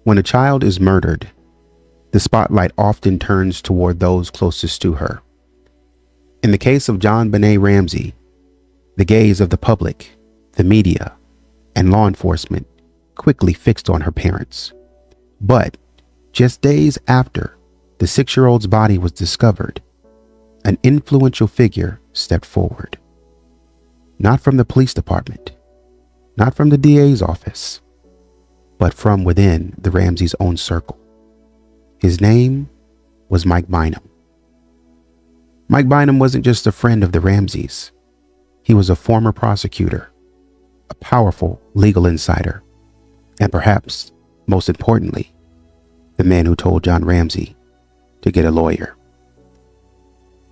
When a child is murdered, the spotlight often turns toward those closest to her. In the case of JonBenet Ramsey, the gaze of the public, the media, and law enforcement quickly fixed on her parents. But just days after the 6-year-old's body was discovered, an influential figure stepped forward. Not from the police department, not from the DA's office, but from within the Ramseys' own circle. His name was Mike Bynum. Mike Bynum wasn't just a friend of the Ramseys. He was a former prosecutor, a powerful legal insider, and perhaps, most importantly, the man who told John Ramsey to get a lawyer.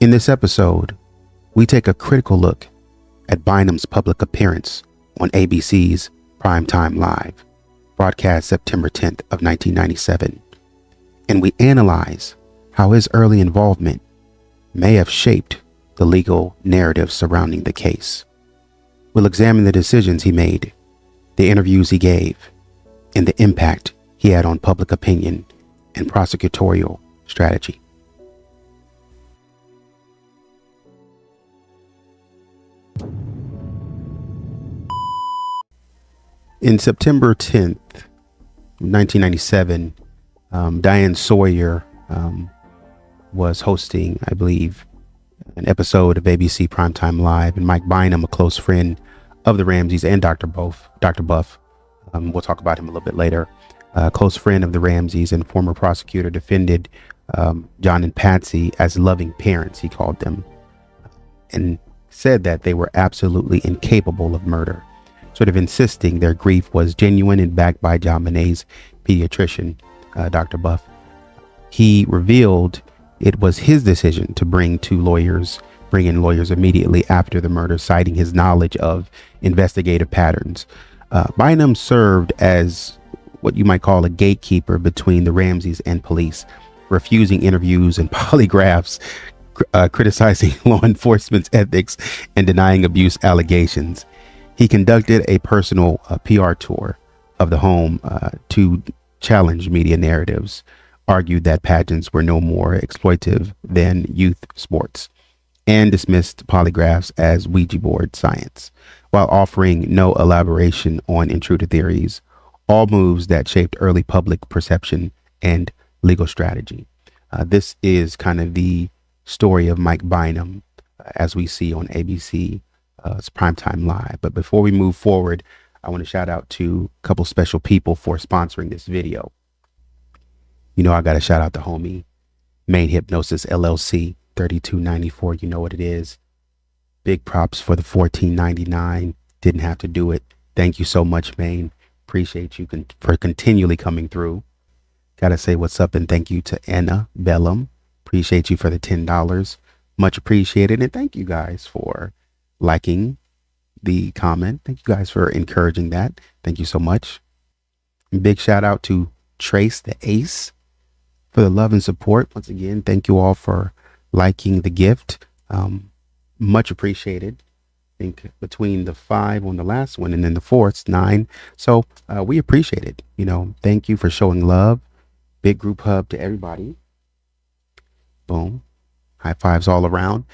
In this episode, we take a critical look at Bynum's public appearance on ABC's Primetime Live, broadcast September 10th of 1997, and we analyze how his early involvement may have shaped the legal narrative surrounding the case. We'll examine the decisions he made, the interviews he gave, and the impact he had on public opinion and prosecutorial strategy. In September 10th, 1997, Diane Sawyer was hosting, I believe, an episode of ABC Primetime Live, and Mike Bynum, a close friend of the Ramseys and Dr. Buff, we'll talk about him a little bit later, a close friend of the Ramseys and former prosecutor, defended John and Patsy as loving parents, he called them, and said that they were absolutely incapable of murder, sort of insisting their grief was genuine and backed by JonBenet's pediatrician, Dr. Buff. He revealed it was his decision to bring in lawyers immediately after the murder, citing his knowledge of investigative patterns. Bynum served as what you might call a gatekeeper between the Ramseys and police, refusing interviews and polygraphs, criticizing law enforcement's ethics, and denying abuse allegations. He conducted a personal PR tour of the home to challenge media narratives, argued that pageants were no more exploitive than youth sports, and dismissed polygraphs as Ouija board science, while offering no elaboration on intruder theories, all moves that shaped early public perception and legal strategy. This is kind of the story of Mike Bynum as we see on ABC's Primetime Live. But before we move forward, I want to shout out to a couple special people for sponsoring this video. You know, I got to shout out the homie, Main Hypnosis LLC, 3294. You know what it is. Big props for the $14.99. Didn't have to do it. Thank you so much, Main. Appreciate you for continually coming through. Got to say what's up and thank you to Anna Bellum. Appreciate you for the $10. Much appreciated. And thank you guys for liking the comment. Thank you guys for encouraging that. Thank you so much. And big shout out to Trace the Ace for the love and support. Once again, thank you all for liking the gift. Much appreciated. I think between the 5 on the last one and then the 4, it's 9. So we appreciate it. You know, thank you for showing love. Big group hug to everybody. Boom. High fives all around.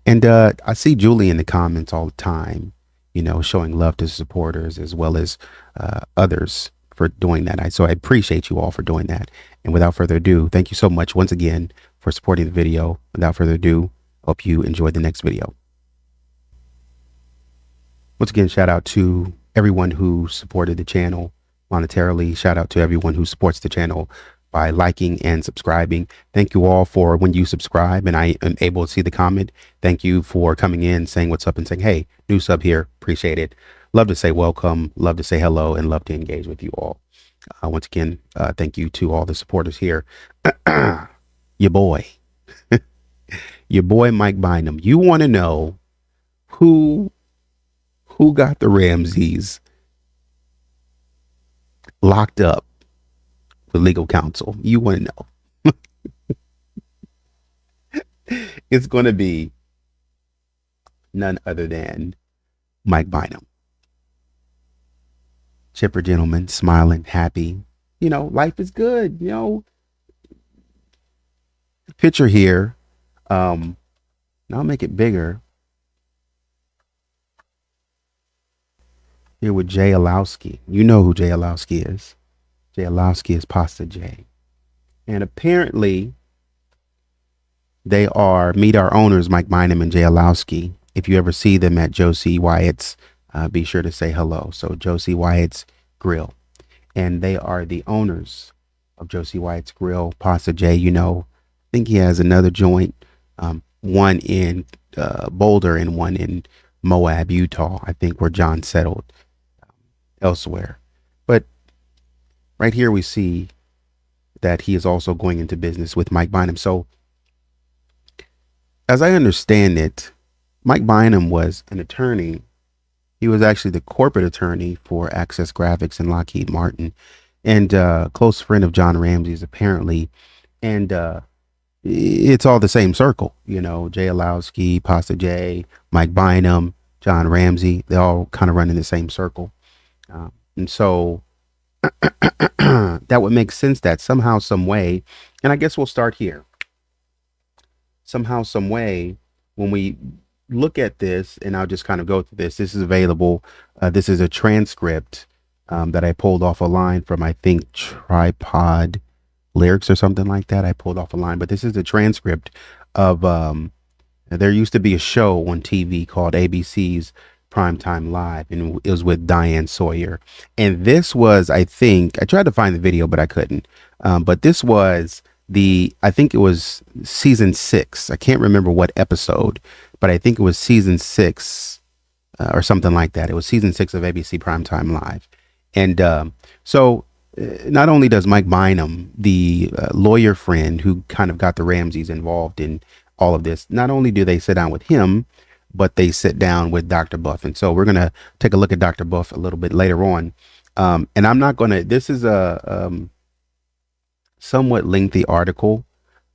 And I see Julie in the comments all the time, you know, showing love to supporters as well as others for doing that. So I appreciate you all for doing that. And without further ado, thank you so much once again for supporting the video. Without further ado, hope you enjoy the next video. Once again, shout out to everyone who supported the channel monetarily. Shout out to everyone who supports the channel by liking and subscribing. Thank you all for when you subscribe and I am able to see the comment. Thank you for coming in, saying what's up and saying, hey, new sub here. Appreciate it. Love to say welcome, love to say hello, and love to engage with you all. Once again, thank you to all the supporters here. Your boy, Mike Bynum. You want to know who got the Ramseys locked up with legal counsel? You want to know. It's going to be none other than Mike Bynum. Chipper gentleman, smiling, happy, life is good. Picture here. Now I'll make it bigger. Here with Jay Alowski. You know who Jay Alowski is. Jay Alowski is Pasta J. And apparently they are meet our owners, Mike Bynum and Jay Alowski. If you ever see them at Josie Wyatt's, be sure to say hello. So Josie Wyatt's Grill. And they are the owners of Josie Wyatt's Grill. Pasta J, I think he has another joint, one in Boulder and one in Moab, Utah, I think, where John settled elsewhere. But right here we see that he is also going into business with Mike Bynum. So as I understand it, Mike Bynum was an attorney. He was actually the corporate attorney for Access Graphics and Lockheed Martin, and a close friend of John Ramsey's apparently. And it's all the same circle, Jay Alowski, Pasta J, Mike Bynum, John Ramsey. They all kind of run in the same circle. And so that would make sense that somehow, some way, and I guess we'll start here. Somehow, some way, when we look at this, and I'll just kind of go through this. This is available. This is a transcript that I pulled off a line from, I think, Tripod Lyrics or something like that. I pulled off a line, but this is a transcript of, there used to be a show on TV called ABC's Primetime Live, and it was with Diane Sawyer. And this was, I think, I tried to find the video, but I couldn't. But this was I think it was season 6. I can't remember what episode, but I think it was season 6 or something like that. It was season 6 of ABC Primetime Live. And so not only does Mike Bynum, the lawyer friend who kind of got the Ramseys involved in all of this, not only do they sit down with him, but they sit down with Dr. Buff. And so we're going to take a look at Dr. Buff a little bit later on. And I'm not going to, this is a somewhat lengthy article,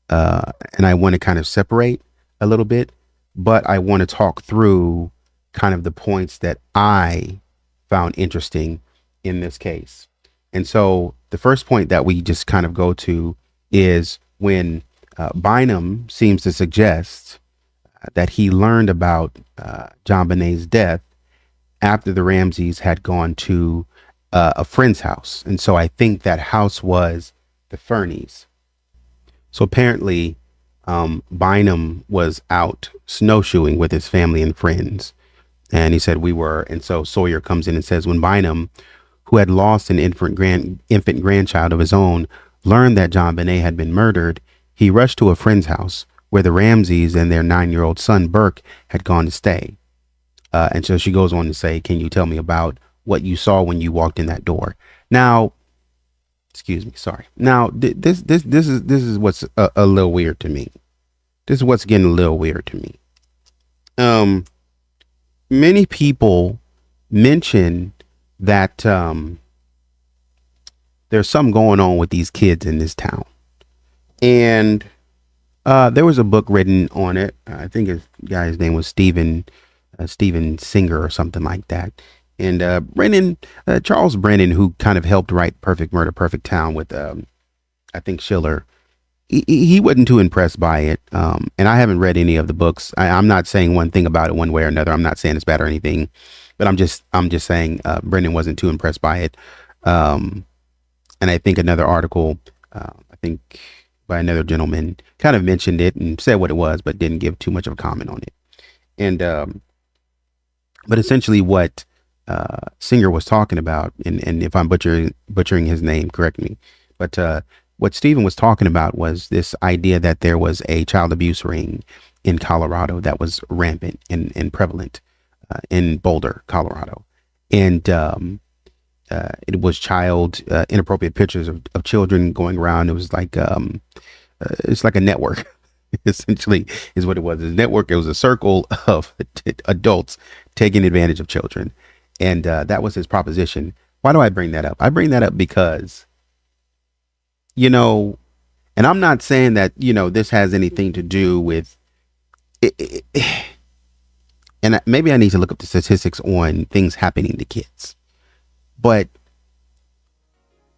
and I want to kind of separate a little bit, but I want to talk through kind of the points that I found interesting in this case. And so the first point that we just kind of go to is when Bynum seems to suggest that he learned about JonBenét's death after the Ramseys had gone to a friend's house. And so I think that house was the Fernies. So apparently Bynum was out snowshoeing with his family and friends. And he said we were. And so Sawyer comes in and says, when Bynum, who had lost an infant grandchild of his own, learned that JonBenet had been murdered, he rushed to a friend's house where the Ramseys and their 9-year-old son, Burke, had gone to stay. And so she goes on to say, can you tell me about what you saw when you walked in that door? Now, excuse me, sorry. Now, this is what's a little weird to me. This is what's getting a little weird to me. Many people mention that there's something going on with these kids in this town. And there was a book written on it. I think his guy's name was Steven Singer or something like that. And Charles Brennan, who kind of helped write Perfect Murder, Perfect Town with, I think, Schiller, he wasn't too impressed by it. And I haven't read any of the books. I'm not saying one thing about it one way or another. I'm not saying it's bad or anything, but I'm just saying Brennan wasn't too impressed by it. And I think another article, I think by another gentleman, kind of mentioned it and said what it was, but didn't give too much of a comment on it. And but essentially what Singer was talking about, and if I'm butchering his name, correct me, but what Stephen was talking about was this idea that there was a child abuse ring in Colorado that was rampant and prevalent in Boulder, Colorado. And it was inappropriate pictures of children going around. It was like it's like a network. Essentially is what it was. A network. It was a circle of adults taking advantage of children. And that was his proposition. Why do I bring that up? I bring that up because, and I'm not saying that, this has anything to do with it, and maybe I need to look up the statistics on things happening to kids. But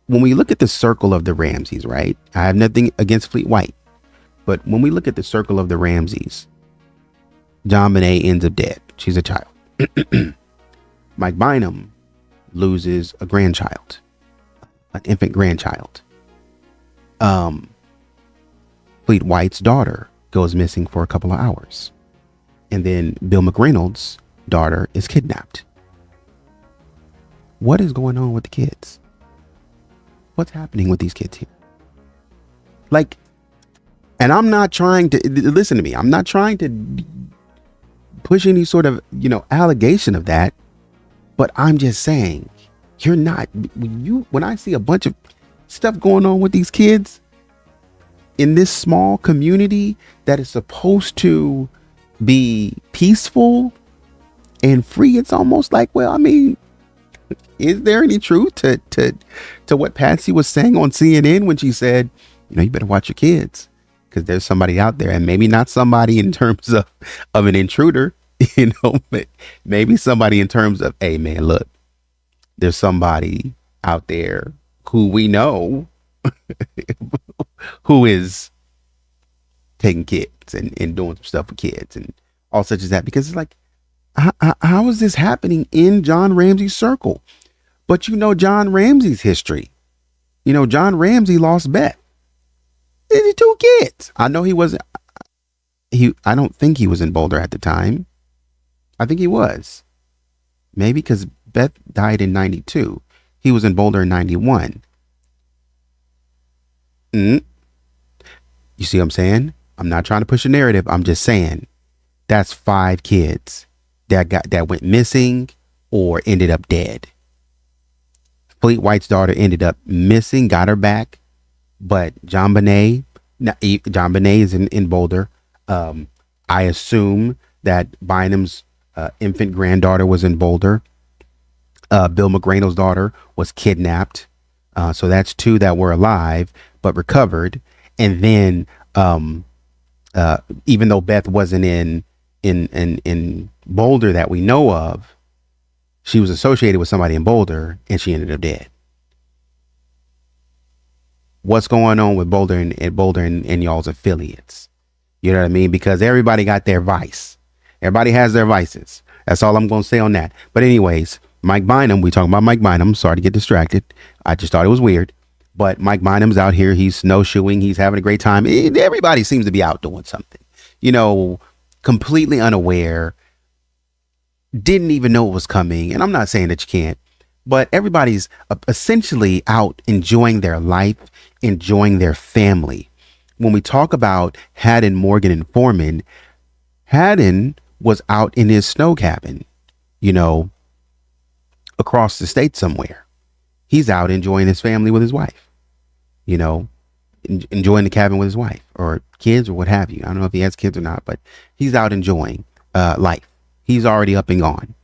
when we look at the circle of the Ramseys, right? I have nothing against Fleet White, but when we look at the circle of the Ramseys, JonBenet ends up dead. She's a child. Mike Bynum loses a grandchild, an infant grandchild. Fleet White's daughter goes missing for a couple of hours. And then Bill McReynolds' daughter is kidnapped. What is going on with the kids? What's happening with these kids here? Like, and I'm not trying to, listen to me, I'm not trying to push any sort of, allegation of that, but I'm just saying, you're not, when I see a bunch of stuff going on with these kids in this small community that is supposed to be peaceful and free, it's almost like, well, I mean, is there any truth to what Patsy was saying on CNN when she said, you better watch your kids because there's somebody out there, and maybe not somebody in terms of an intruder, but maybe somebody in terms of, hey man, look, there's somebody out there who we know who is taking kids and doing some stuff with kids and all such as that, because it's like, how is this happening in John Ramsey's circle? But John Ramsey's history. John Ramsey lost Beth. There's 2 kids. I know he wasn't. I don't think he was in Boulder at the time. I think he was. Maybe because Beth died in 92. He was in Boulder in 91. You see what I'm saying? I'm not trying to push a narrative. I'm just saying that's 5 kids that went missing or ended up dead. Fleet White's daughter ended up missing, got her back, but JonBenet is in Boulder. I assume that Bynum's infant granddaughter was in Boulder. Bill McReynolds' daughter was kidnapped. So that's 2 that were alive but recovered. And then even though Beth wasn't in Boulder that we know of, she was associated with somebody in Boulder and she ended up dead. What's going on with Boulder and y'all's affiliates? You know what I mean? Because everybody got their vice. Everybody has their vices. That's all I'm going to say on that. But anyways, Mike Bynum, we talking about Mike Bynum. Sorry to get distracted. I just thought it was weird. But Mike Bynum's out here. He's snowshoeing. He's having a great time. Everybody seems to be out doing something, completely unaware. Didn't even know it was coming. And I'm not saying that you can't, but everybody's essentially out enjoying their life, enjoying their family. When we talk about Haddon, Morgan, and Foreman, Haddon was out in his snow cabin, across the state somewhere. He's out enjoying his family with his wife, enjoying the cabin with his wife or kids or what have you. I don't know if he has kids or not, but he's out enjoying life. He's already up and gone.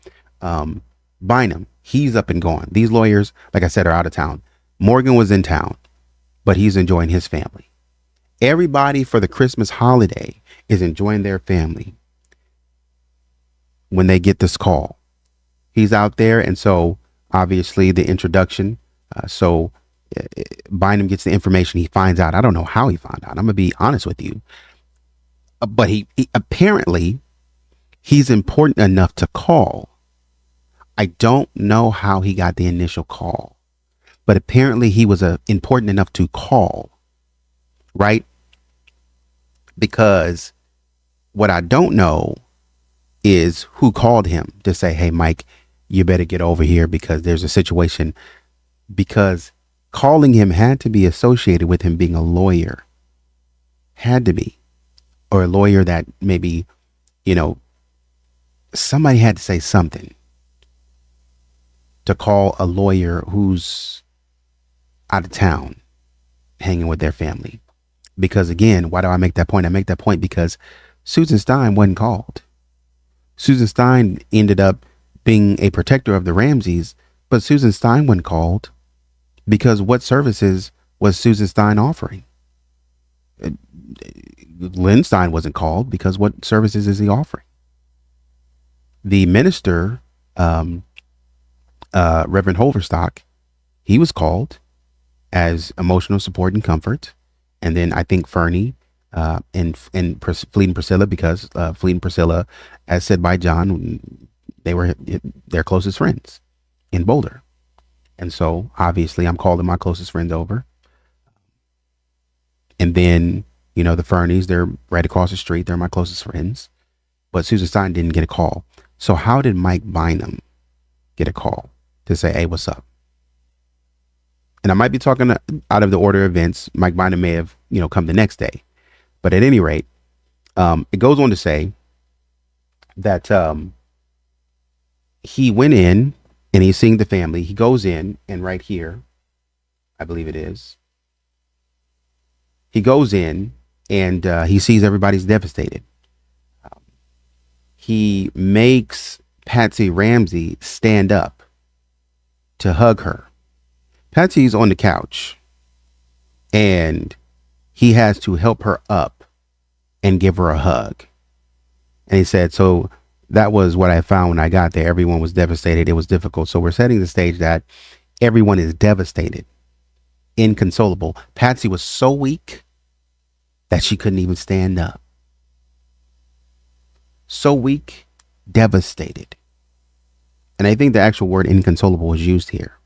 Bynum, he's up and gone. These lawyers, like I said, are out of town. Morgan was in town, but he's enjoying his family. Everybody for the Christmas holiday is enjoying their family when they get this call. He's out there. And so obviously the introduction. Bynum gets the information. He finds out. I don't know how he found out. I'm going to be honest with you. But he apparently he's important enough to call. I don't know how he got the initial call, but apparently he was important enough to call, right? Because what I don't know is who called him to say, hey, Mike, you better get over here because there's a situation, because calling him had to be associated with him being a lawyer, had to be, or a lawyer that maybe, somebody had to say something to call a lawyer who's out of town hanging with their family. Because again, why do I make that point? I make that point because Susan Stein wasn't called. Susan Stein ended up being a protector of the Ramseys, but Susan Stein wasn't called because what services was Susan Stein offering? Lynn Stein wasn't called because what services is he offering? The minister, Reverend Holverstock, he was called. as emotional support and comfort. And then I think Fernie and Fleet and Priscilla, because Fleet and Priscilla, as said by John, they were their closest friends in Boulder. And so obviously I'm calling my closest friends over. And then, the Fernies, they're right across the street. They're my closest friends. But Susan Stein didn't get a call. So how did Mike Bynum get a call to say, hey, what's up? And I might be talking out of the order of events. Mike Bynum may have, come the next day. But at any rate, it goes on to say that he went in and he's seeing the family. He goes in, and right here, I believe it is, he goes in and he sees everybody's devastated. He makes Patsy Ramsey stand up to hug her. Patsy's on the couch and he has to help her up and give her a hug. And he said, so that was what I found when I got there. Everyone was devastated. It was difficult. So we're setting the stage that everyone is devastated, inconsolable. Patsy was so weak that she couldn't even stand up. So weak, devastated. And I think the actual word inconsolable is used here.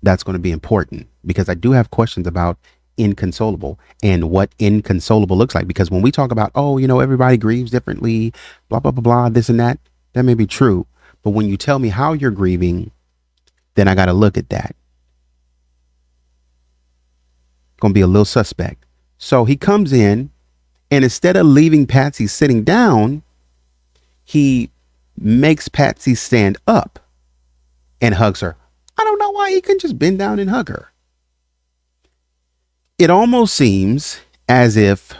That's going to be important because I do have questions about inconsolable and what inconsolable looks like. Because when we talk about, everybody grieves differently, blah, blah, blah, blah, this and that, that may be true. But when you tell me how you're grieving, then I got to look at that. Going to be a little suspect. So he comes in, and instead of leaving Patsy sitting down, he makes Patsy stand up and hugs her. I don't know why he couldn't just bend down and hug her. It almost seems as if,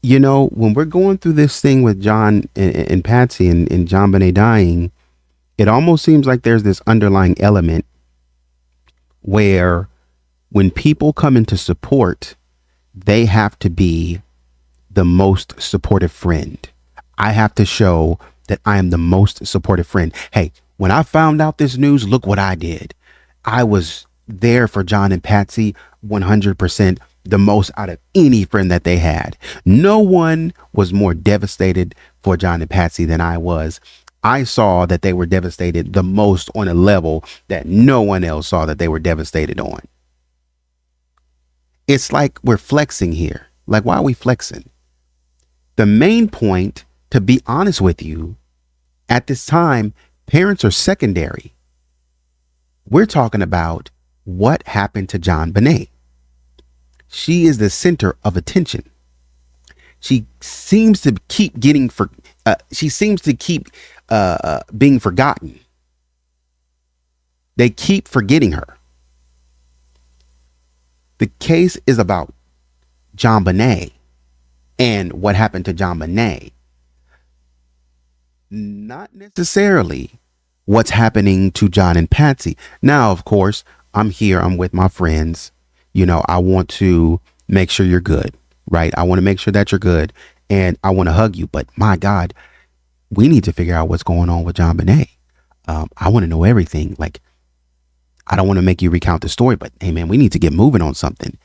when we're going through this thing with John and Patsy and JonBenet dying, it almost seems like there's this underlying element where when people come into support, they have to be the most supportive friend. I have to show that I am the most supportive friend. Hey, when I found out this news, look what I did. I was there for John and Patsy 100%, the most out of any friend that they had. No one was more devastated for John and Patsy than I was. I saw that they were devastated the most on a level that no one else saw that they were devastated on. It's like we're flexing here. Like, why are we flexing? The main point, to be honest with you, at this time, parents are secondary. We're talking about what happened to JonBenet. She is the center of attention. She seems to keep being forgotten. They keep forgetting her. The case is about JonBenet and what happened to JonBenet. Not necessarily what's happening to John and Patsy. Now, of course, I'm here. I'm with my friends. I want to make sure you're good, right? I want to make sure that you're good and I want to hug you. But my God, we need to figure out what's going on with JonBenet. I want to know everything. Like, I don't want to make you recount the story, but hey, man, we need to get moving on something.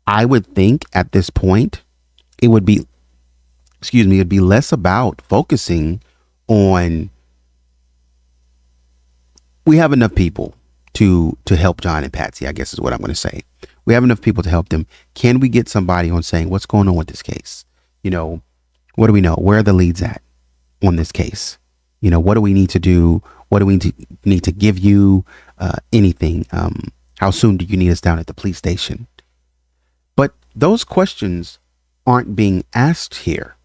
I would think at this point, it'd be less about focusing on, we have enough people to help John and Patsy, I guess is what I'm going to say. We have enough people to help them. Can we get somebody on saying, what's going on with this case? What do we know? Where are the leads at on this case? What do we need to do? What do we need to give you? Anything? How soon do you need us down at the police station? But those questions aren't being asked here.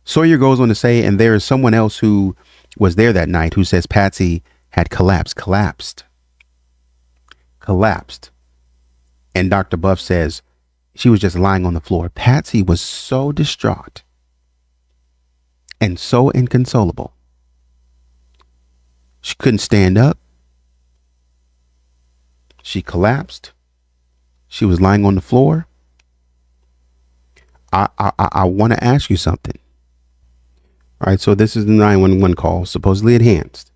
Sawyer goes on to say, and there is someone else who was there that night who says Patsy had collapsed. And Dr. Buff says she was just lying on the floor. Patsy was so distraught and so inconsolable. She couldn't stand up. She collapsed. She was lying on the floor. I want to ask you something. All right, so this is the 911 call, supposedly enhanced.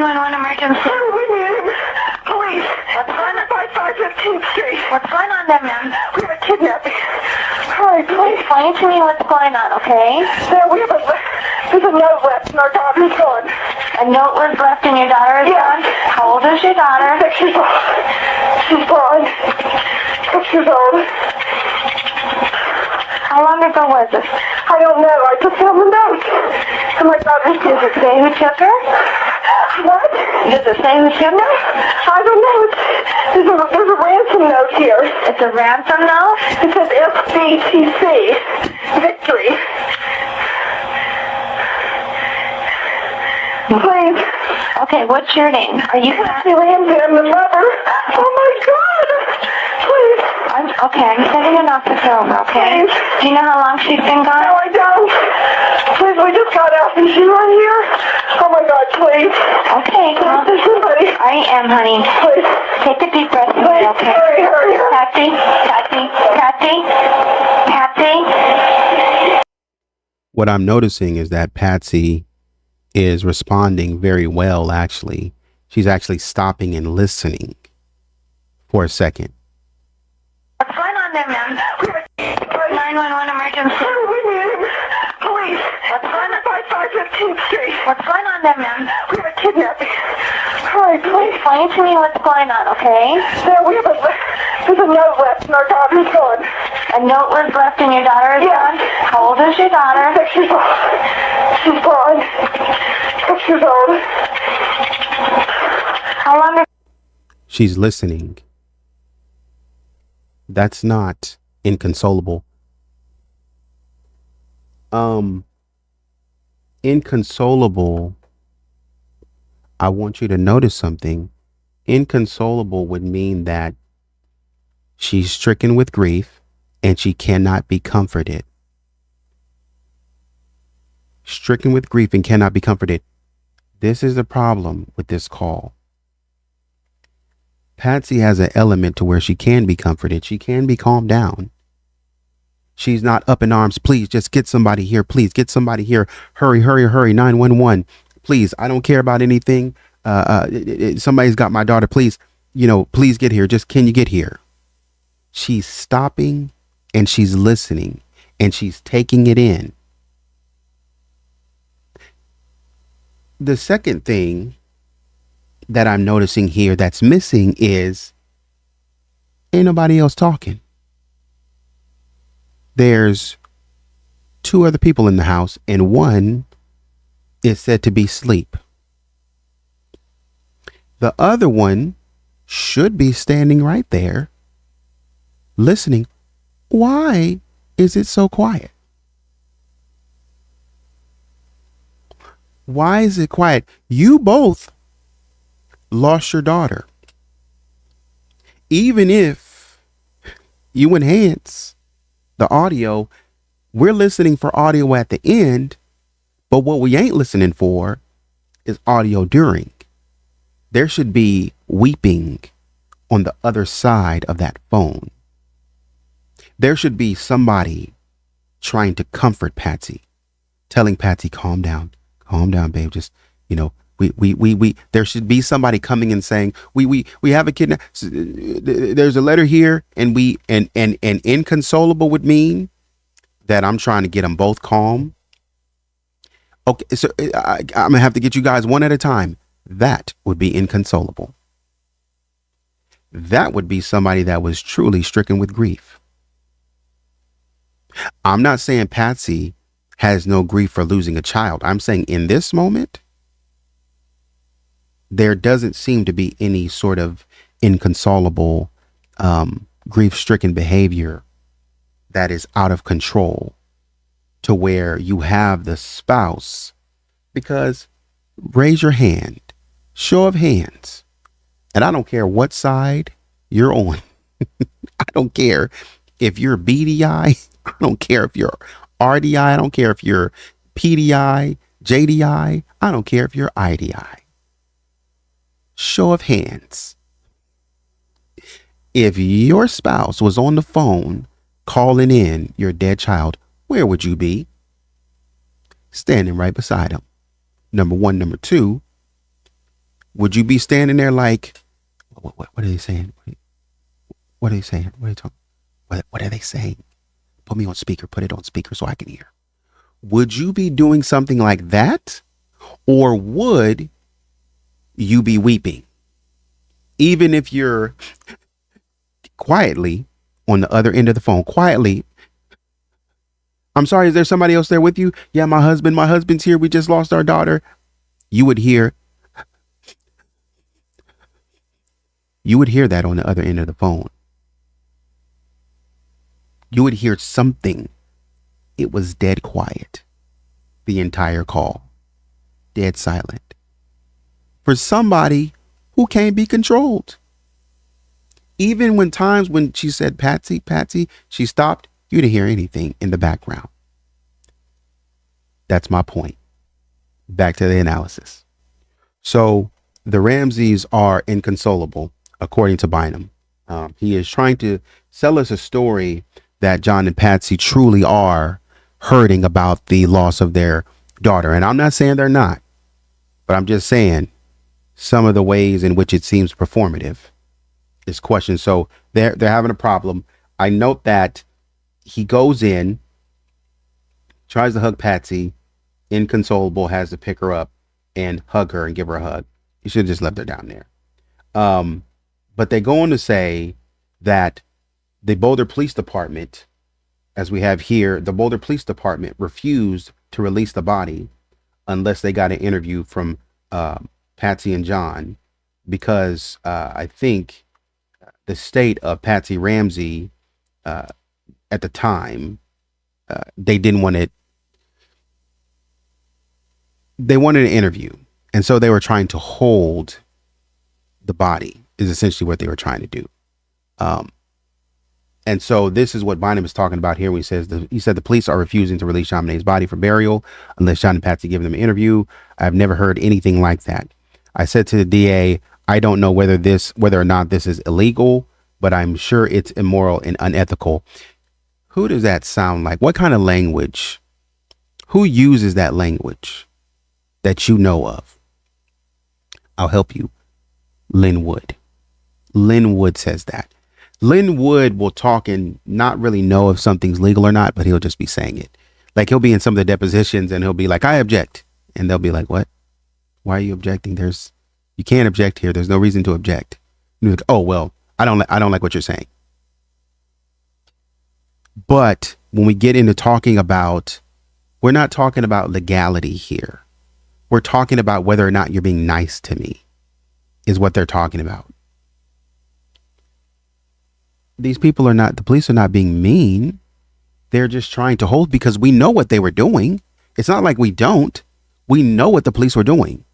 911 emergency. We need him. Police. What's going on? By 515th Street. What's going on there, ma'am? We have a kidnapping. Hurry, please. Explain to me what's going on, okay? There's a note left and our daughter's gone. A note was left and your daughter is gone? How old is your daughter? 6 years old. She's gone. 6 years old. How long ago was this? I don't know. I just found the note. And my daughter's gone. Does it say who took her? What? Does it say who took her? I don't know. There's a ransom note here. It's a ransom note? It says FBTC. Victory. Please. Okay, what's your name? Are you Patsy Ramsey, I'm the mother. Oh my God. Please. I'm sending an officer over, okay? Please. Do you know how long she's been gone? No, I don't. Please, we just got out. Is she right here? Oh my God, please. Okay, well, There's somebody. I am, honey. Please. Take a deep breath, Please, okay? hurry. Patsy. What I'm noticing is that Patsy is responding very well, actually. She's actually stopping and listening for a second. What's going on there, ma'am? 911 emergency. We need him. Police. What's going on? By 515th Street. What's going on there, ma'am? We have a kidnapping. Hurry, please. Explain to me what's going on, okay? There's a note left and our daughter's gone. A note was left and your daughter is gone? How old is your daughter? 6 years old. She's gone. 6 years old. How long ago? She's listening. That's not inconsolable. Inconsolable, I want you to notice something. Inconsolable would mean that she's stricken with grief and she cannot be comforted. Stricken with grief and cannot be comforted. This is the problem with this call. Patsy has an element to where she can be comforted. She can be calmed down. She's not up in arms. Please just get somebody here. Please get somebody here. Hurry, 911. Please, I don't care about anything. Somebody's got my daughter. Please, please get here. Just can you get here? She's stopping and she's listening and she's taking it in. The second thing that I'm noticing here that's missing is ain't nobody else talking. There's two other people in the house and one is said to be asleep. The other one should be standing right there listening. Why is it so quiet? Why is it quiet? You both lost your daughter. Even if you enhance the audio, we're listening for audio at the end, but what we ain't listening for is audio during. There should be weeping on the other side of that phone. There should be somebody trying to comfort Patsy, telling Patsy, calm down, babe. Just, we there should be somebody coming and saying, we have a kidnap. There's a letter here, and inconsolable would mean that I'm trying to get them both calm. Okay, so I'm gonna have to get you guys one at a time. That would be inconsolable. That would be somebody that was truly stricken with grief. I'm not saying Patsy has no grief for losing a child. I'm saying in this moment, there doesn't seem to be any sort of inconsolable, grief-stricken behavior that is out of control to where you have the spouse, because raise your hand, show of hands. And I don't care what side you're on. I don't care if you're BDI. I don't care if you're RDI. I don't care if you're PDI, JDI. I don't care if you're IDI. Show of hands. If your spouse was on the phone calling in your dead child, where would you be? Standing right beside him. Number one. Number two, Would you be standing there like, what are they saying? What are they saying? What are they talking? What are they saying? Put me on speaker. Put it on speaker so I can hear. Would you be doing something like that? Or would you be weeping? Even if you're quietly on the other end of the phone, quietly. I'm sorry, is there somebody else there with you? Yeah, my husband's here. We just lost our daughter. You would hear that on the other end of the phone. You would hear something. It was dead quiet. The entire call. Dead silent. For somebody who can't be controlled. Even when times when she said, Patsy, she stopped, you didn't hear anything in the background. That's my point. Back to the analysis. So the Ramseys are inconsolable, according to Bynum. He is trying to sell us a story that John and Patsy truly are hurting about the loss of their daughter. And I'm not saying they're not, but I'm just saying some of the ways in which it seems performative is questioned. So they're having a problem. I note that he goes in, tries to hug Patsy, inconsolable, has to pick her up and hug her and give her a hug. He should have just left her down there. But they go on to say that the Boulder Police Department, as we have here, the Boulder Police Department refused to release the body unless they got an interview from Patsy and John, because I think the state of Patsy Ramsey at the time, they didn't want it. They wanted an interview. And so they were trying to hold the body is essentially what they were trying to do. And so this is what Bynum is talking about here when he says, he said the police are refusing to release JonBenét's body for burial unless John and Patsy give them an interview. I've never heard anything like that. I said to the DA, I don't know whether or not this is illegal, but I'm sure it's immoral and unethical. Who does that sound like? What kind of language? Who uses that language that you know of? I'll help you. Lynn Wood. Lynn Wood says that. Lynn Wood will talk and not really know if something's legal or not, but he'll just be saying it. Like he'll be in some of the depositions and he'll be like, I object. And they'll be like, what? Why are you objecting? You can't object here. There's no reason to object. And you're like, oh, well, I don't like what you're saying. But when we get into talking about, we're not talking about legality here. We're talking about whether or not you're being nice to me is what they're talking about. These people are not, the police are not being mean. They're just trying to hold, because we know what they were doing. It's not like we don't. We know what the police were doing.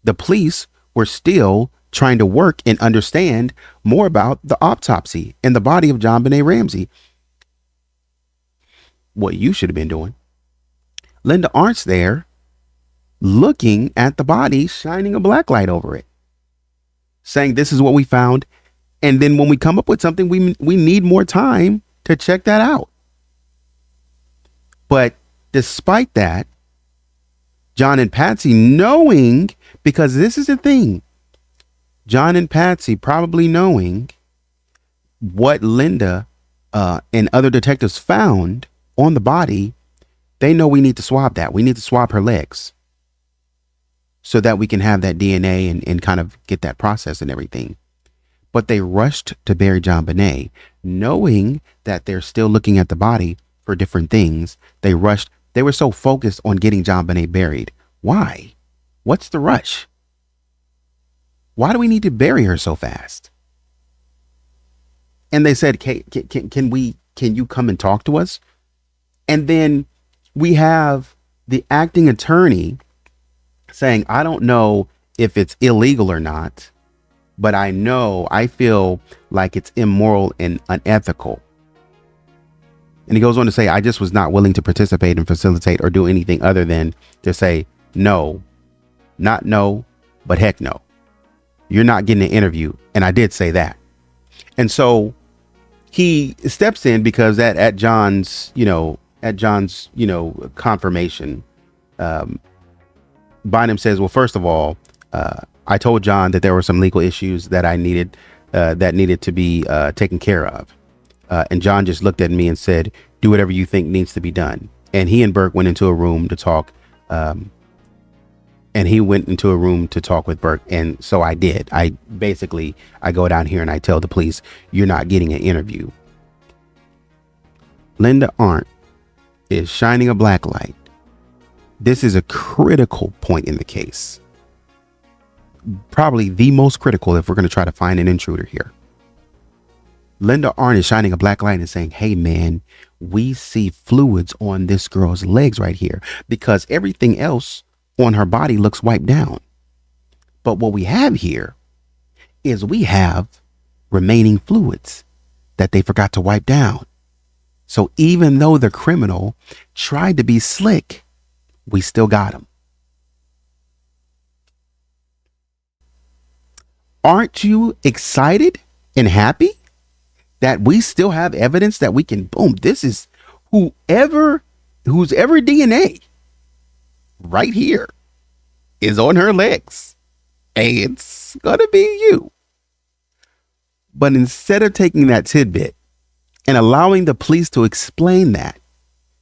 The police were still trying to work and understand more about the autopsy and the body of JonBenet Ramsey. What you should have been doing. Linda Arndt's there looking at the body, shining a black light over it, saying this is what we found. And then when we come up with something, we need more time to check that out. But despite that, John and Patsy knowing, because this is the thing, John and Patsy probably knowing what Linda and other detectives found on the body, they know we need to swab that. We need to swab her legs so that we can have that DNA and kind of get that process and everything. But they rushed to bury JonBenet, knowing that they're still looking at the body for different things. They rushed. They were so focused on getting JonBenet buried. Why? What's the rush? Why do we need to bury her so fast? And they said, can you come and talk to us? And then we have the acting attorney saying, I don't know if it's illegal or not, but I feel like it's immoral and unethical. And he goes on to say, I just was not willing to participate and facilitate or do anything other than to say, no, not no, but heck no. You're not getting an interview. And I did say that. And so he steps in because at John's confirmation, Bynum says, well, first of all, I told John that there were some legal issues that I needed that needed to be taken care of. And John just looked at me and said, do whatever you think needs to be done. And he and Burke went into a room to talk. And he went into a room to talk with Burke. And so I did. I go down here and I tell the police, you're not getting an interview. Linda Arndt is shining a black light. This is a critical point in the case. Probably the most critical if we're going to try to find an intruder here. Linda Arndt is shining a black light and saying, hey, man, we see fluids on this girl's legs right here because everything else on her body looks wiped down. But what we have here is we have remaining fluids that they forgot to wipe down. So even though the criminal tried to be slick, we still got him. Aren't you excited and happy that we still have evidence that we can, boom, this is whose ever DNA right here is on her legs. And it's gonna be you. But instead of taking that tidbit and allowing the police to explain that,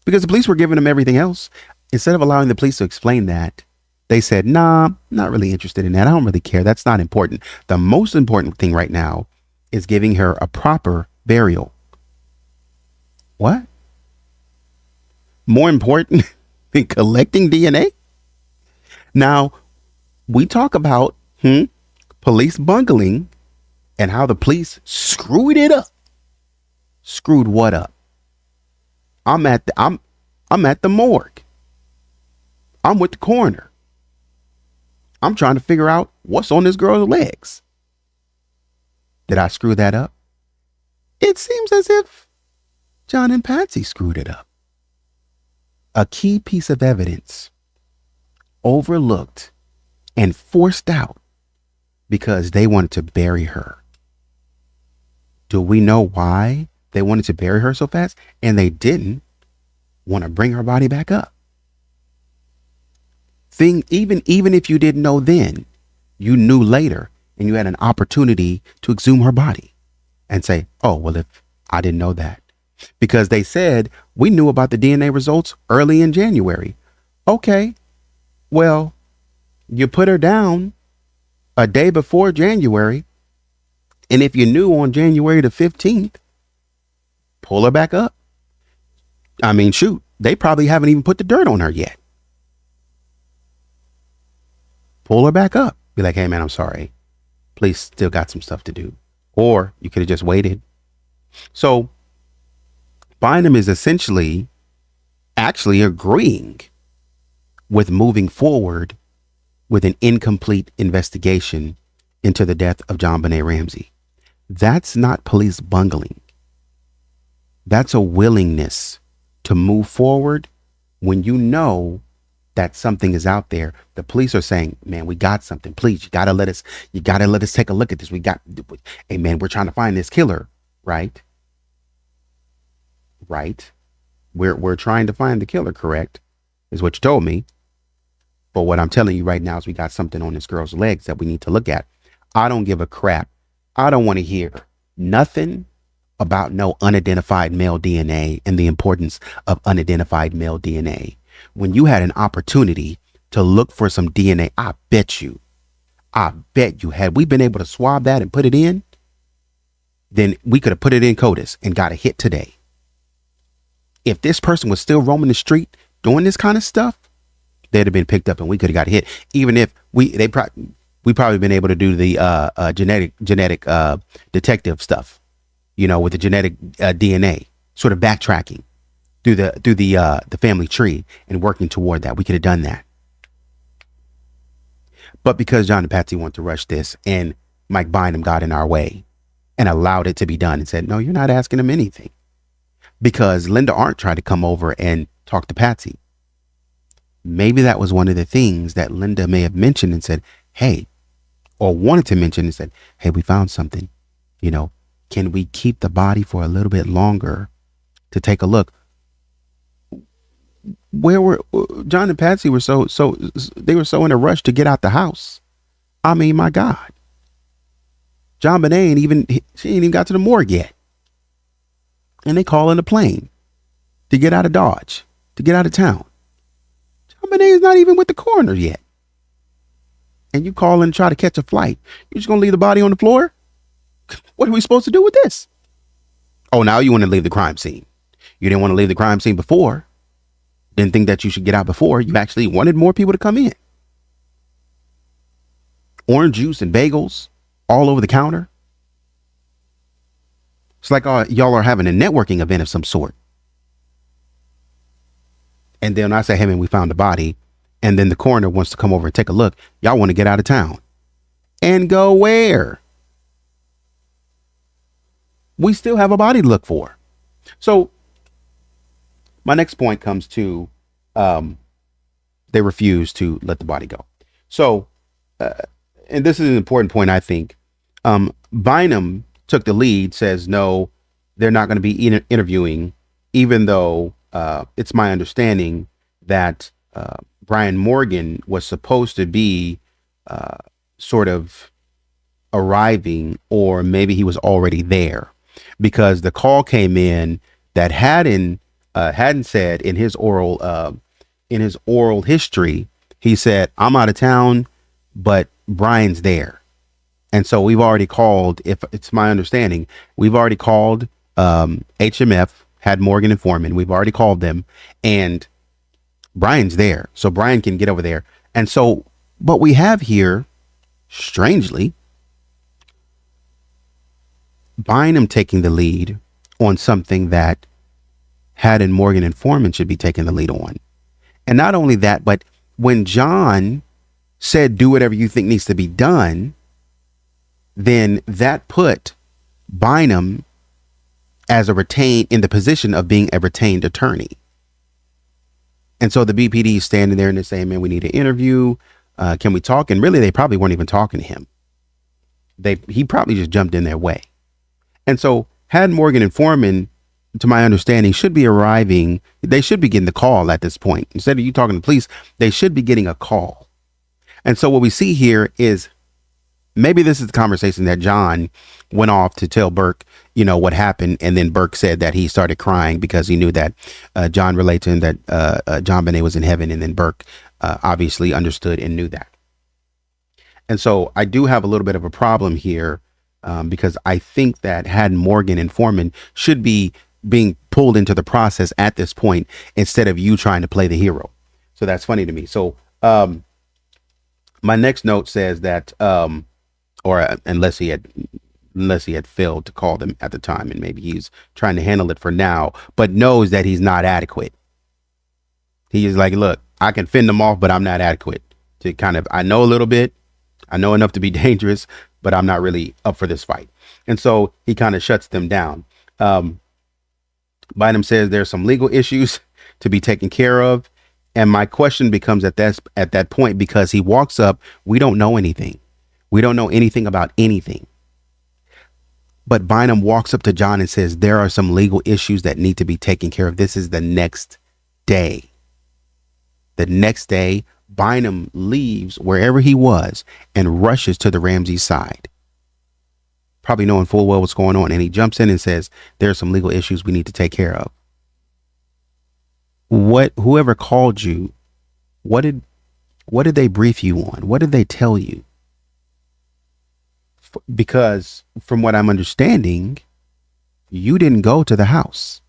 because the police were giving them everything else, instead of allowing the police to explain that, they said, nah, not really interested in that. I don't really care. That's not important. The most important thing right now is giving her a proper burial. What? More important than collecting DNA? Now, we talk about police bungling and how the police screwed it up. Screwed what up? I'm at the morgue. I'm with the coroner. I'm trying to figure out what's on this girl's legs. Did I screw that up? It seems as if John and Patsy screwed it up. A key piece of evidence overlooked and forced out because they wanted to bury her. Do we know why they wanted to bury her so fast? And they didn't want to bring her body back up. Even if you didn't know then, you knew later and you had an opportunity to exhume her body and say, oh, well, if I didn't know that, because they said we knew about the DNA results early in January. Okay, well, you put her down a day before January. And if you knew on January the 15th, pull her back up. I mean, shoot, they probably haven't even put the dirt on her yet. Pull her back up. Be like, hey, man, I'm sorry. Police still got some stuff to do. Or you could have just waited. So Bynum is essentially actually agreeing with moving forward with an incomplete investigation into the death of JonBenet Ramsey. That's not police bungling. That's a willingness to move forward when you know that something is out there. The police are saying, man, we got something. Please, you gotta let us take a look at this. Hey man, we're trying to find this killer, right? Right. We're trying to find the killer, correct? Is what you told me. But what I'm telling you right now is we got something on this girl's legs that we need to look at. I don't give a crap. I don't want to hear nothing about no unidentified male DNA and the importance of unidentified male DNA. When you had an opportunity to look for some DNA, I bet you had we been able to swab that and put it in, then we could have put it in CODIS and got a hit today. If this person was still roaming the street doing this kind of stuff, they'd have been picked up and we could have got hit. Even if we probably been able to do the genetic detective stuff, with the genetic DNA, sort of backtracking through the family tree and working toward that. We could have done that. But because John and Patsy want to rush this and Mike Bynum got in our way and allowed it to be done and said, no, you're not asking him anything. Because Linda Arndt tried to come over and talk to Patsy. Maybe that was one of the things that Linda may have mentioned and said, hey, or wanted to mention and said, hey, we found something, can we keep the body for a little bit longer to take a look? Where were John and Patsy were so in a rush to get out the house I mean, my God. JonBenet she ain't even got to the morgue yet. And they call in a plane to get out of Dodge, to get out of town. JonBenet is not even with the coroner yet. And you call and try to catch a flight. You're just going to leave the body on the floor? What are we supposed to do with this? Oh, now you want to leave the crime scene. You didn't want to leave the crime scene before. Didn't think that you should get out before. You actually wanted more people to come in. Orange juice and bagels all over the counter. It's like y'all are having a networking event of some sort. And then I say, hey man, we found the body. And then the coroner wants to come over and take a look. Y'all want to get out of town. And go where? We still have a body to look for. So my next point comes to they refuse to let the body go. So, and this is an important point, I think. Bynum took the lead, says, no, they're not going to be interviewing, even though it's my understanding that Brian Morgan was supposed to be sort of arriving, or maybe he was already there, because the call came in that hadn't said in his oral history, he said, I'm out of town, but Brian's there. And so we've already called, if it's my understanding, we've already called HMF, had Morgan and Foreman. We've already called them, and Brian's there. So Brian can get over there. And so what we have here, strangely, Bynum taking the lead on something that Haddon, Morgan, and Foreman should be taking the lead on. And not only that, but when John said, do whatever you think needs to be done, then that put Bynum as in the position of being a retained attorney. And so the BPD is standing there and they're saying, man, we need an interview. Can we talk? And really, they probably weren't even talking to him. He probably just jumped in their way. And so Haddon, Morgan, and Foreman, to my understanding, should be arriving. They should be getting the call at this point. Instead of you talking to the police, they should be getting a call. And so what we see here is, maybe this is the conversation that John went off to tell Burke, what happened. And then Burke said that he started crying because he knew that John relayed to him that JonBenet was in heaven. And then Burke obviously understood and knew that. And so I do have a little bit of a problem here because I think that Haddon, Morgan, and Foreman should be being pulled into the process at this point instead of you trying to play the hero. So that's funny to me. So my next note says that unless he had failed to call them at the time, and maybe he's trying to handle it for now, but knows that he's not adequate. He is like, look, I can fend them off, but I'm not adequate to I know a little bit. I know enough to be dangerous, but I'm not really up for this fight. And so he kind of shuts them down. Bynum says there's some legal issues to be taken care of. And my question becomes at that point, because he walks up, we don't know anything. We don't know anything about anything. But Bynum walks up to John and says, there are some legal issues that need to be taken care of. This is the next day. The next day, Bynum leaves wherever he was and rushes to the Ramseys' side, probably knowing full well what's going on. And he jumps in and says, there are some legal issues we need to take care of. Whoever called you, what did they brief you on? What did they tell you? Because from what I'm understanding, you didn't go to the house.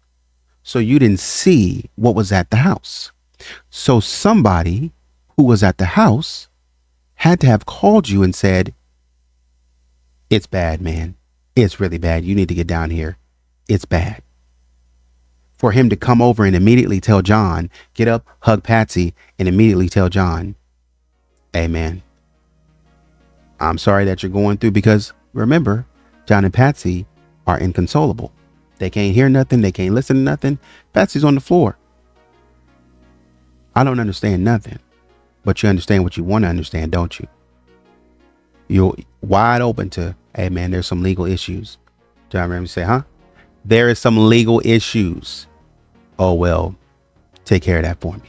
So you didn't see what was at the house. So somebody who was at the house had to have called you and said, it's bad, man. It's really bad. You need to get down here. It's bad. For him to come over and immediately tell John, get up, hug Patsy, and immediately tell John, hey, man, I'm sorry that you're going through, because remember, John and Patsy are inconsolable. They can't hear nothing. They can't listen to nothing. Patsy's on the floor. I don't understand nothing, but you understand what you want to understand, don't you? You're wide open to, hey, man, there's some legal issues. John Ramsey say, huh? There is some legal issues. Oh, well, take care of that for me.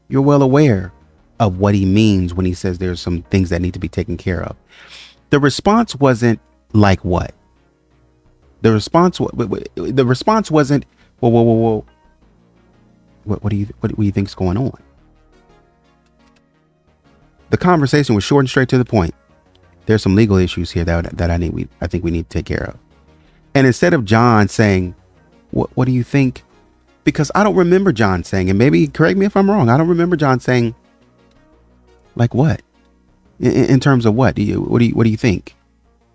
You're well aware of what he means when he says there's some things that need to be taken care of. The response wasn't like what? The response wasn't, whoa. What do you think's going on? The conversation was short and straight to the point. There's some legal issues here that I think we need to take care of. And instead of John saying, what do you think? Because I don't remember John saying, and maybe correct me if I'm wrong, I don't remember John saying, like what? In terms of what? What do you think?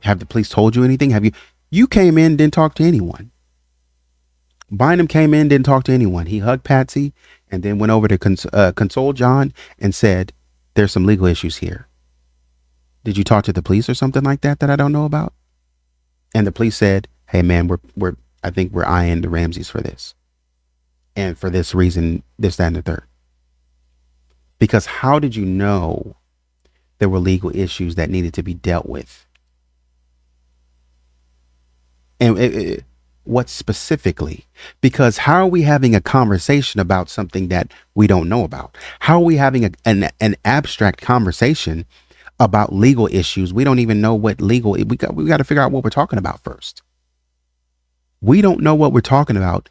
Have the police told you anything? You came in, didn't talk to anyone. Bynum came in, didn't talk to anyone. He hugged Patsy and then went over to console John and said, there's some legal issues here. Did you talk to the police or something like that I don't know about? And the police said, hey man, I think we're eyeing the Ramseys for this. And for this reason, this, that, and the third. Because how did you know there were legal issues that needed to be dealt with? And what specifically? Because how are we having a conversation about something that we don't know about? How are we having an abstract conversation about legal issues? We don't even know what legal, we got to figure out what we're talking about first. We don't know what we're talking about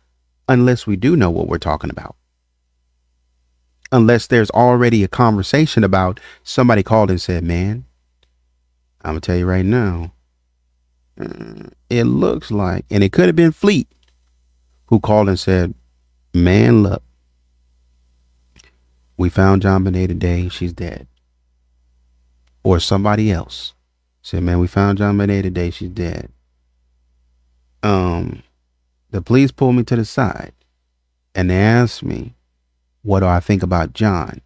unless we do know what we're talking about. Unless there's already a conversation about somebody called and said, man, I'm gonna tell you right now, it looks like, and it could have been Fleet who called and said, man, look, we found JonBenet today. She's dead. Or somebody else said, man, we found JonBenet today. She's dead. The police pulled me to the side and they asked me, what do I think about John?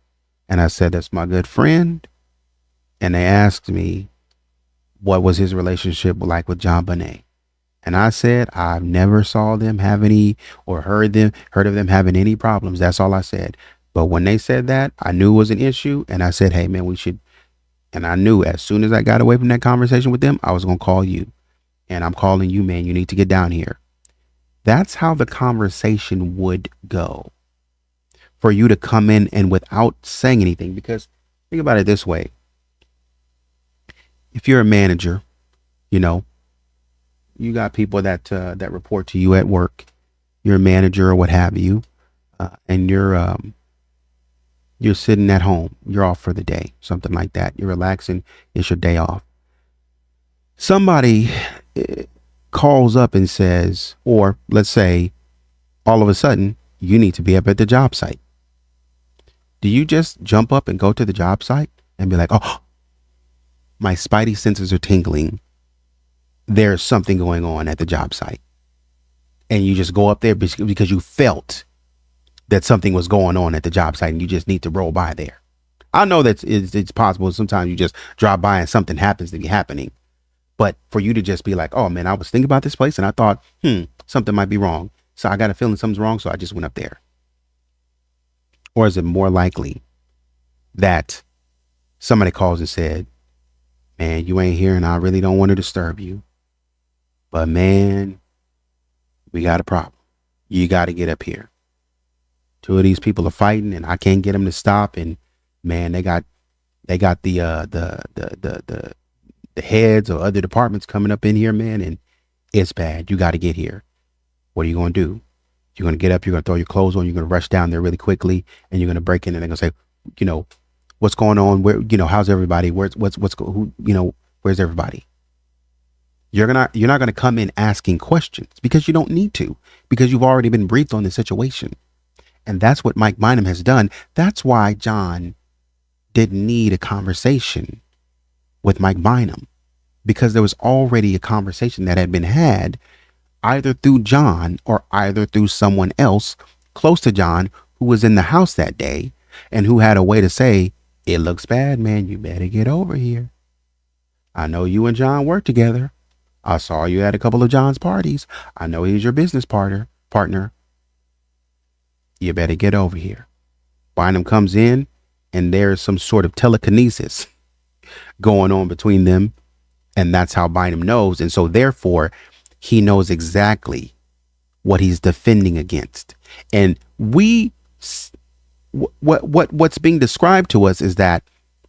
And I said, that's my good friend. And they asked me, what was his relationship like with JonBenet? And I said, I've never saw them have any, or heard of them having any problems. That's all I said. But when they said that, I knew it was an issue. And I said, hey man, we should. And I knew as soon as I got away from that conversation with them, I was going to call you. And I'm calling you, man. You need to get down here. That's how the conversation would go. For you to come in and without saying anything, because think about it this way. If you're a manager, you got people that report to you at work. You're a manager or what have you, and you're sitting at home. You're off for the day, something like that. You're relaxing. It's your day off. Somebody calls up and says, or let's say, all of a sudden, you need to be up at the job site. Do you just jump up and go to the job site and be like, oh, my spidey senses are tingling. There's something going on at the job site. And you just go up there because you felt that something was going on at the job site and you just need to roll by there. I know that it's possible. Sometimes you just drive by and something happens to be happening. But for you to just be like, oh man, I was thinking about this place and I thought, something might be wrong. So I got a feeling something's wrong. So I just went up there. Or is it more likely that somebody calls and said, man, you ain't here and I really don't want to disturb you. But man, we got a problem. You got to get up here. Two of these people are fighting and I can't get them to stop. And man, they got the heads of other departments coming up in here, man. And it's bad. You got to get here. What are you going to do? You're going to get up, you're going to throw your clothes on, you're going to rush down there really quickly and you're going to break in and they're going to say, what's going on? Where, how's everybody? where's everybody? You're not going to come in asking questions because you don't need to, because you've already been briefed on the situation. And that's what Mike Bynum has done. That's why John didn't need a conversation with Mike Bynum, because there was already a conversation that had been had either through John or either through someone else close to John who was in the house that day and who had a way to say, it looks bad, man. You better get over here. I know you and John work together. I saw you at a couple of John's parties. I know he's your business partner. You better get over here. Bynum comes in and there's some sort of telekinesis going on between them. And that's how Bynum knows. And so therefore, he knows exactly what he's defending against. And we what's being described to us is that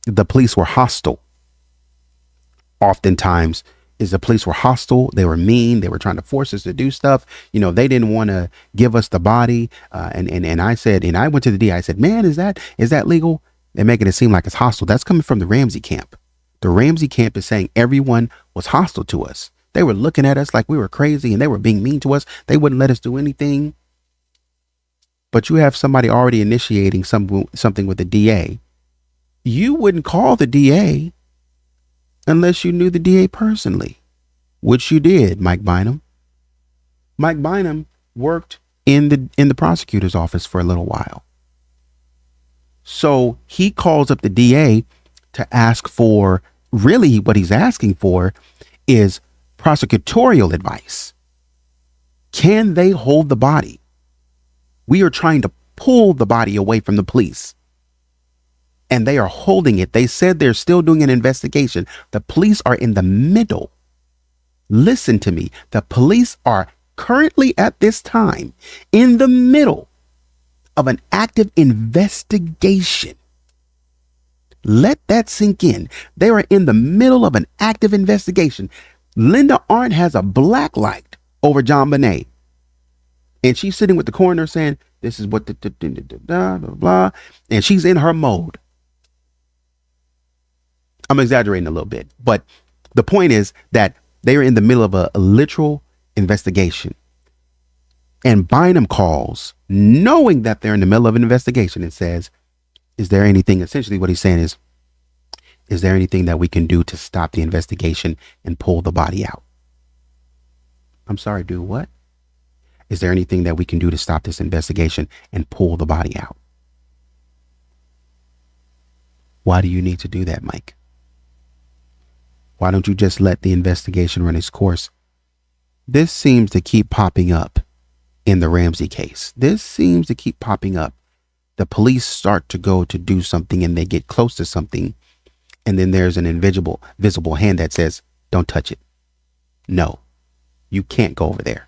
the police were hostile. Oftentimes is the police were hostile. They were mean. They were trying to force us to do stuff. You know, they didn't want to give us the body. And I said, and I went to the DA. I said, man, is that legal? They're making it seem like it's hostile. That's coming from the Ramsey camp. The Ramsey camp is saying everyone was hostile to us. They were looking at us like we were crazy and they were being mean to us. They wouldn't let us do anything. But you have somebody already initiating something with the DA. You wouldn't call the DA unless you knew the DA personally, which you did, Mike Bynum. Mike Bynum worked in the prosecutor's office for a little while. So he calls up the DA to ask for, really what he's asking for is prosecutorial advice. Can they hold the body? We are trying to pull the body away from the police. And they are holding it. They said they're still doing an investigation. The police are in the middle. Listen to me. The police are currently at this time in the middle of an active investigation. Let that sink in. They are in the middle of an active investigation. Linda Arndt has a black light over JonBenet. And she's sitting with the coroner saying, this is what blah, blah, blah. And she's in her mode. I'm exaggerating a little bit, but the point is that they are in the middle of a literal investigation. And Bynum calls, knowing that they're in the middle of an investigation, and says, is there anything, essentially what he's saying is there anything that we can do to stop the investigation and pull the body out? I'm sorry, do what? Is there anything that we can do to stop this investigation and pull the body out? Why do you need to do that, Mike? Why don't you just let the investigation run its course? This seems to keep popping up in the Ramsey case. This seems to keep popping up. The police start to go to do something and they get close to something. And then there's an visible hand that says, don't touch it. No, you can't go over there.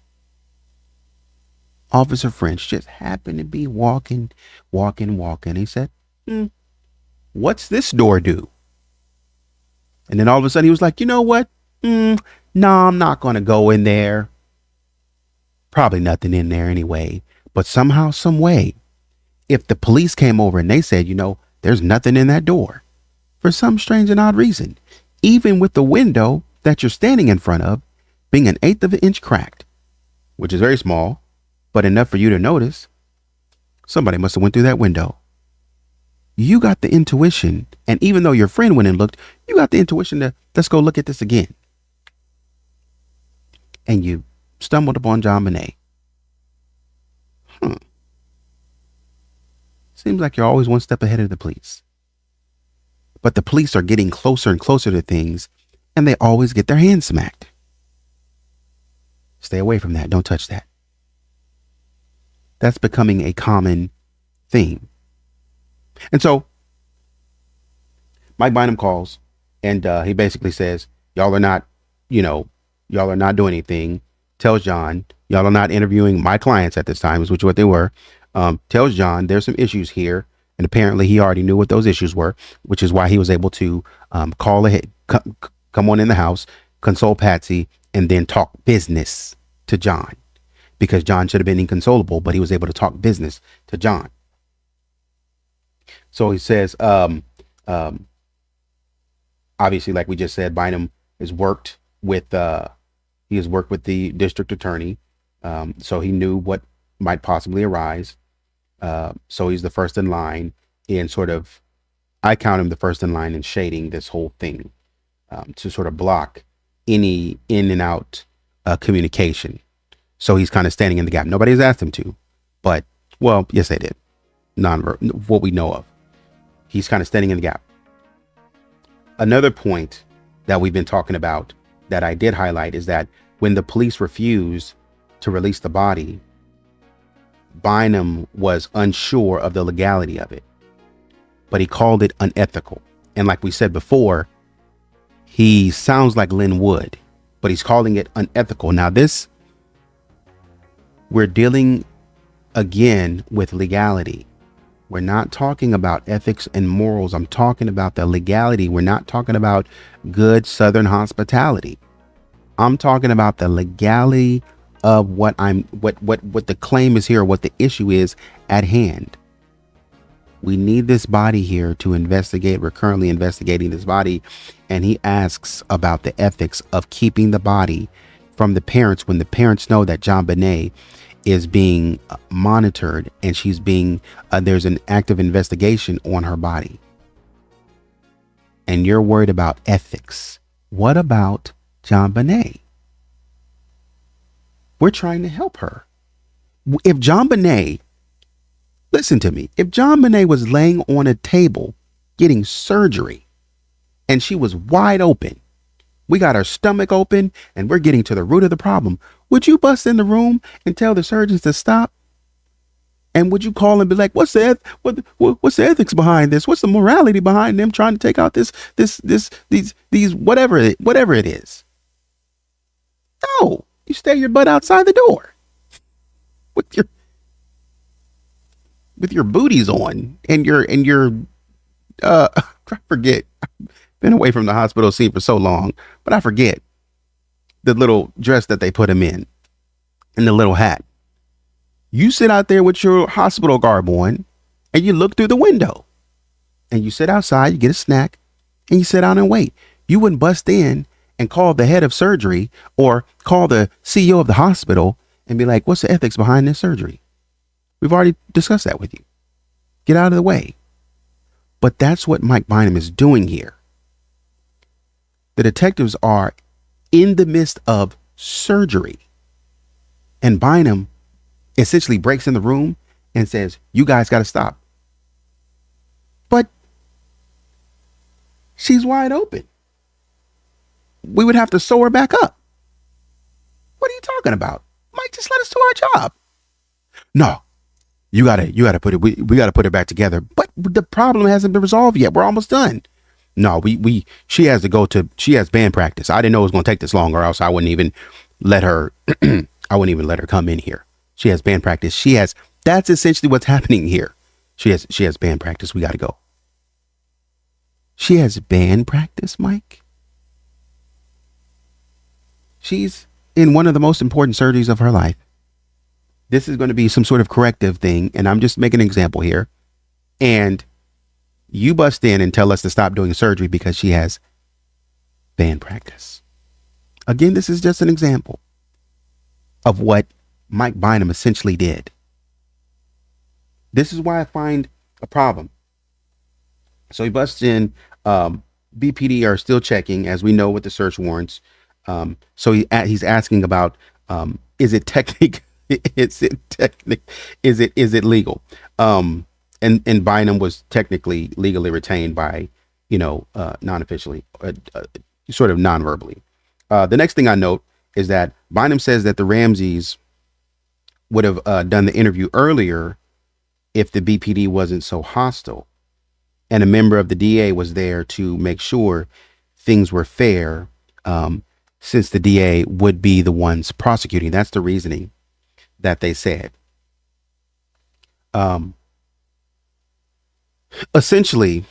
Officer French just happened to be walking. He said, what's this door do? And then all of a sudden he was like, you know what? No, I'm not going to go in there. Probably nothing in there anyway. But somehow, some way, if the police came over and they said, you know, there's nothing in that door for some strange and odd reason, even with the window that you're standing in front of being 1/8 of an inch cracked, which is very small, but enough for you to notice, somebody must have went through that window. You got the intuition, and even though your friend went and looked, you got the intuition to, let's go look at this again. And you stumbled upon JonBenet. Seems like you're always one step ahead of the police. But the police are getting closer and closer to things, and they always get their hands smacked. Stay away from that. Don't touch that. That's becoming a common theme. And so Mike Bynum calls and he basically says, y'all are not doing anything. Tells John, y'all are not interviewing my clients at this time, which is what they were. Tells John there's some issues here. And apparently he already knew what those issues were, which is why he was able to call ahead, come on in the house, console Patsy, and then talk business to John. Because John should have been inconsolable, but he was able to talk business to John. So he says, obviously, like we just said, Bynum has worked with the district attorney. So he knew what might possibly arise. So he's the first in line in I count him the first in line in shading this whole thing, to sort of block any in and out communication. So he's kind of standing in the gap. Nobody's asked him to, but, well, yes, they did. What we know of. He's kind of standing in the gap. Another point that we've been talking about that I did highlight is that when the police refused to release the body, Bynum was unsure of the legality of it, but he called it unethical. And like we said before, he sounds like Lynn Wood, but he's calling it unethical. Now we're dealing again with legality. We're not talking about ethics and morals. I'm talking about the legality. We're not talking about good Southern hospitality. I'm talking about the legality of what the claim is here, what the issue is at hand. We need this body here to investigate. We're currently investigating this body. And he asks about the ethics of keeping the body from the parents when the parents know that JonBenet is being monitored and she's being, there's an active investigation on her body. And you're worried about ethics. What about JonBenet? We're trying to help her. If JonBenet, listen to me, if JonBenet was laying on a table getting surgery and she was wide open, we got her stomach open and we're getting to the root of the problem, would you bust in the room and tell the surgeons to stop? And would you call and be like, what's the ethics behind this? What's the morality behind them trying to take out these whatever it is? No, you stay your butt outside the door with your booties on and your I forget. Been away from the hospital scene for so long, but I forget the little dress that they put him in and the little hat. You sit out there with your hospital garb on and you look through the window and you sit outside, you get a snack and you sit down and wait. You wouldn't bust in and call the head of surgery or call the CEO of the hospital and be like, what's the ethics behind this surgery? We've already discussed that with you. Get out of the way. But that's what Mike Bynum is doing here. The detectives are in the midst of surgery. And Bynum essentially breaks in the room and says, you guys got to stop. But she's wide open. We would have to sew her back up. What are you talking about? Mike, just let us do our job. No, you gotta put it, we gotta put it back together. But the problem hasn't been resolved yet. We're almost done. No, she has band practice. I didn't know it was going to take this long or else I wouldn't even let her, come in here. She has band practice. That's essentially what's happening here. She has band practice. We got to go. She has band practice, Mike. She's in one of the most important surgeries of her life. This is going to be some sort of corrective thing. And I'm just making an example here. And you bust in and tell us to stop doing surgery because she has band practice. Again, this is just an example of what Mike Bynum essentially did. This is why I find a problem. So he busts in. BPD are still checking, as we know, with the search warrants. So he's asking about, is it legal? And Bynum was technically legally retained by, non-officially, sort of non-verbally. The next thing I note is that Bynum says that the Ramseys would have done the interview earlier if the BPD wasn't so hostile. And a member of the DA was there to make sure things were fair, since the DA would be the ones prosecuting. That's the reasoning that they said. Essentially,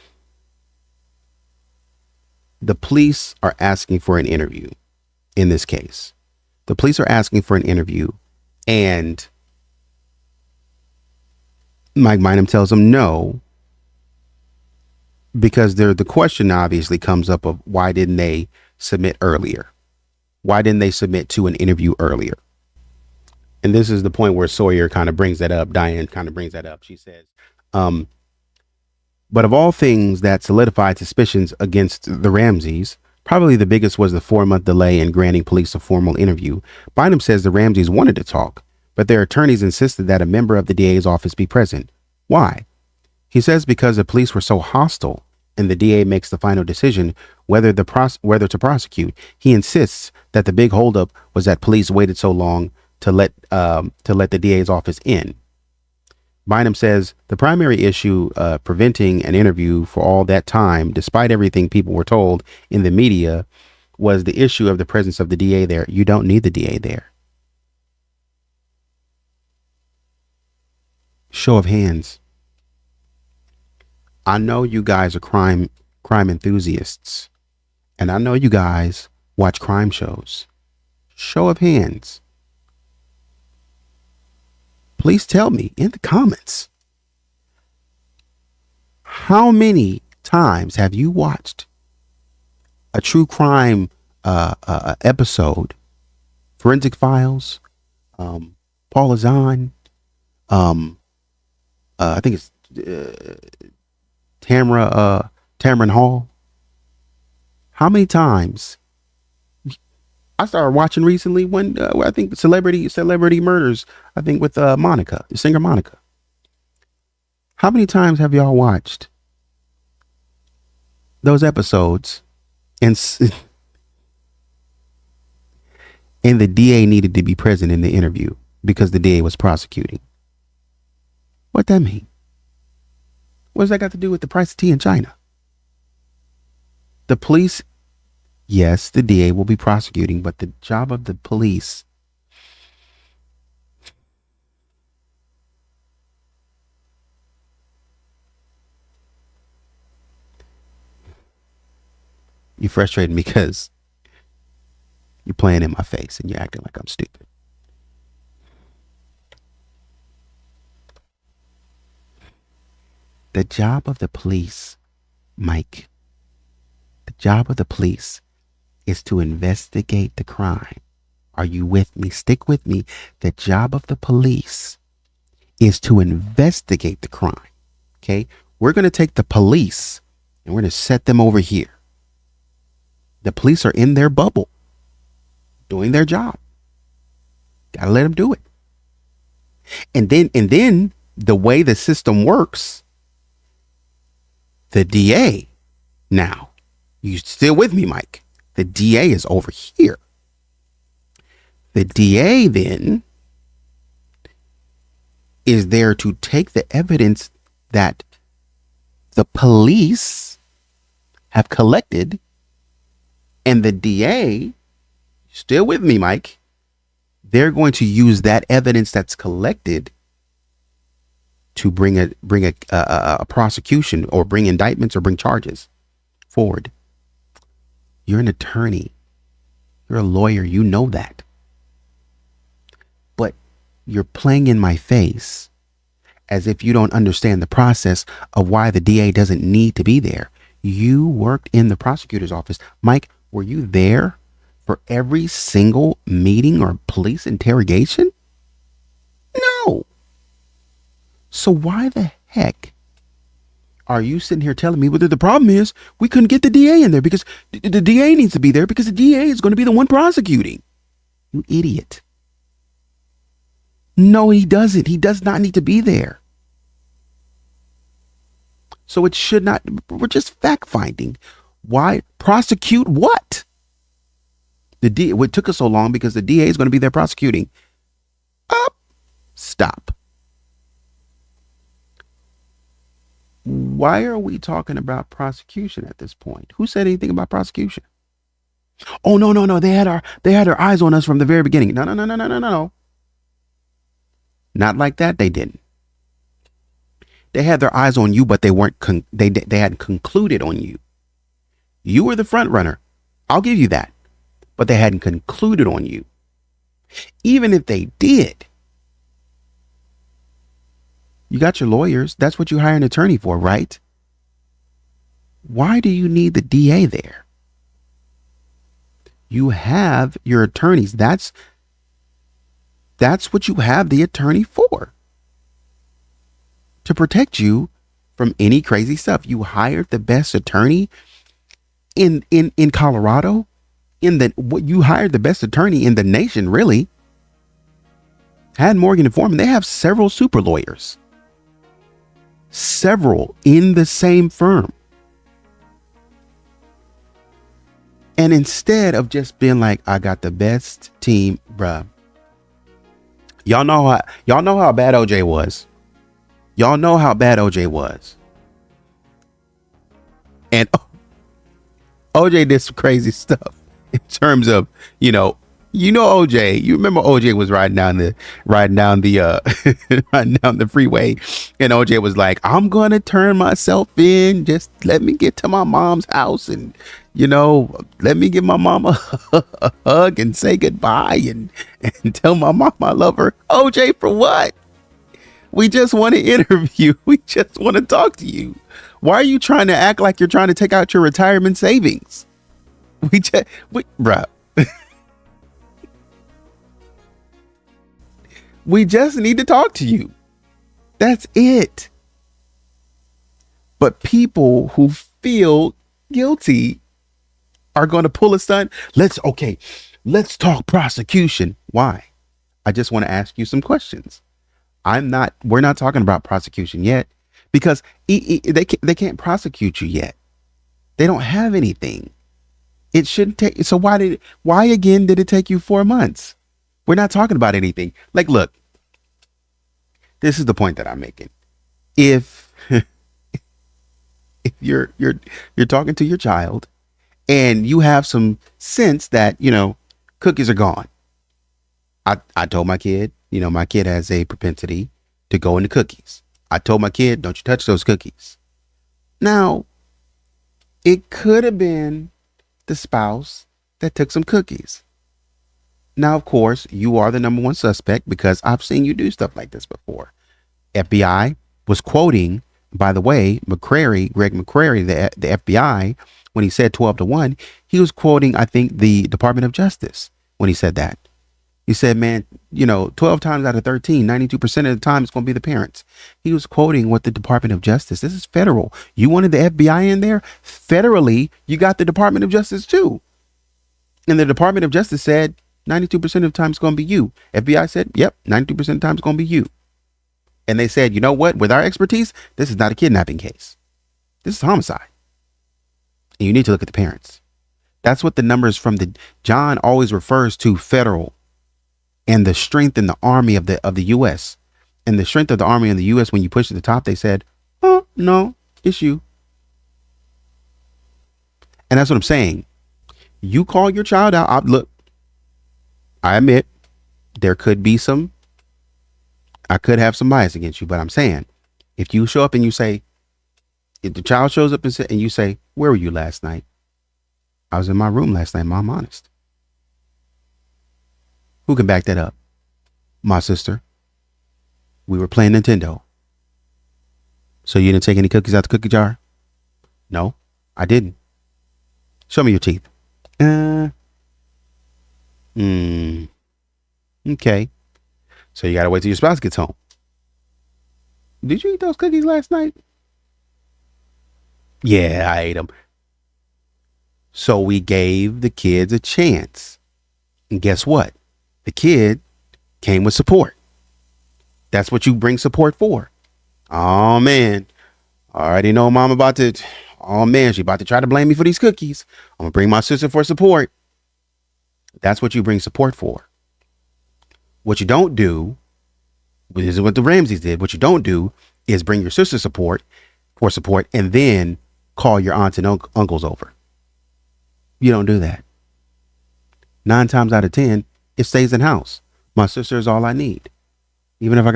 the police are asking for an interview in this case. The police are asking for an interview, and Mike Bynum tells them no, because the question obviously comes up of why didn't they submit earlier? Why didn't they submit to an interview earlier? And this is the point where Sawyer kind of brings that up. Diane kind of brings that up. She says, but of all things that solidified suspicions against the Ramseys, probably the biggest was the 4-month delay in granting police a formal interview. Bynum says the Ramseys wanted to talk, but their attorneys insisted that a member of the DA's office be present. Why? He says because the police were so hostile and the DA makes the final decision whether to prosecute. He insists that the big holdup was that police waited so long to let the DA's office in. Bynum says the primary issue preventing an interview for all that time, despite everything people were told in the media, was the issue of the presence of the DA there. You don't need the DA there. Show of hands. I know you guys are crime enthusiasts, and I know you guys watch crime shows. Show of hands. Please tell me in the comments, how many times have you watched a true crime episode? Forensic Files, Paul Azan, I think it's Tamron Hall. How many times? I started watching recently when I think Celebrity Murders, I think with Monica, the singer Monica. How many times have y'all watched those episodes and the DA needed to be present in the interview because the DA was prosecuting? What that mean? What does that got to do with the price of tea in China? The police, yes, the DA will be prosecuting, but the job of the police you frustrating me because you're playing in my face and you're acting like I'm stupid. The job of the police, Mike, the job of the police is to investigate the crime. Are you with me? Stick with me. The job of the police is to investigate the crime. Okay? We're going to take the police and we're going to set them over here. The police are in their bubble, doing their job. Gotta let them do it. And then the way the system works, the DA, now, you still with me, Mike? The DA is over here. The DA then is there to take the evidence that the police have collected, and the DA, still with me, Mike? They're going to use that evidence that's collected to bring a prosecution or bring indictments or bring charges forward. You're an attorney. You're a lawyer. You know that. But you're playing in my face as if you don't understand the process of why the DA doesn't need to be there. You worked in the prosecutor's office. Mike, were you there for every single meeting or police interrogation? No. So why the heck are you sitting here telling me whether the problem is we couldn't get the DA in there because the DA needs to be there because the DA is going to be the one prosecuting? You idiot. No, he doesn't. He does not need to be there. So it should not, we're just fact finding. Why prosecute what? It took us so long because the DA is going to be there prosecuting. Stop. Why are we talking about prosecution at this point? Who said anything about prosecution? Oh, no. They had our eyes on us from the very beginning. No. Not like that. They didn't. They had their eyes on you, but they weren't. They hadn't concluded on you. You were the front runner. I'll give you that. But they hadn't concluded on you. Even if they did, you got your lawyers. That's what you hire an attorney for, right? Why do you need the DA there? You have your attorneys. That's what you have the attorney for. To protect you from any crazy stuff. You hired the best attorney in Colorado. You hired the best attorney in the nation, really. Had Morgan and Foreman. They have several super lawyers. Several in the same firm. And instead of just being like, I got the best team, bruh. Y'all know how bad OJ was. Y'all know how bad OJ was. And OJ did some crazy stuff in terms of, You know OJ. You remember OJ was riding down the riding down the freeway, and OJ was like, "I'm gonna turn myself in. Just let me get to my mom's house, and let me give my mom a hug and say goodbye, and tell my mom I love her." OJ, for what? We just want to interview. We just want to talk to you. Why are you trying to act like you're trying to take out your retirement savings? Bruh. We just need to talk to you. That's it. But people who feel guilty are going to pull a stunt. Let's talk prosecution. Why? I just want to ask you some questions. We're not talking about prosecution yet because they can't prosecute you yet. They don't have anything. It shouldn't take. So why again did it take you 4 months? We're not talking about anything. Like, look, this is the point that I'm making. If you're talking to your child and you have some sense that, cookies are gone. I told my kid, my kid has a propensity to go into cookies. I told my kid, don't you touch those cookies. Now, it could have been the spouse that took some cookies. Now, of course, you are the number one suspect because I've seen you do stuff like this before. FBI was quoting, by the way, Greg McCrary, the FBI, when he said 12-1, he was quoting, I think, the Department of Justice when he said that. He said, man, 12 times out of 13, 92% of the time it's going to be the parents. He was quoting what the Department of Justice. This is federal. You wanted the FBI in there? Federally, you got the Department of Justice too. And the Department of Justice said, 92% of the time it's going to be you. FBI said, yep, 92% of the time it's going to be you. And they said, you know what? With our expertise, this is not a kidnapping case. This is homicide. And you need to look at the parents. That's what the numbers from John always refers to federal and the strength in the army of the U.S. And the strength of the army in the U.S. when you push to the top, they said, oh, no, it's you. And that's what I'm saying. You call your child out. Look, I admit there could be I could have some bias against you, but I'm saying if you show up and you say, if the child shows up and you say, where were you last night? I was in my room last night, Mom, honest. Who can back that up? My sister. We were playing Nintendo. So you didn't take any cookies out the cookie jar? No, I didn't. Show me your teeth. Okay. So you got to wait till your spouse gets home. Did you eat those cookies last night? Yeah, I ate them. So we gave the kids a chance. And guess what? The kid came with support. That's what you bring support for. Oh, man. I already know Mom about to. Oh, man, she about to try to blame me for these cookies. I'm going to bring my sister for support. That's what you bring support for. What you don't do, this is what the Ramseys did. What you don't do is bring your sister for support and then call your aunts and uncles over. You don't do that. 9 times out of 10, it stays in house. My sister is all I need. Even if I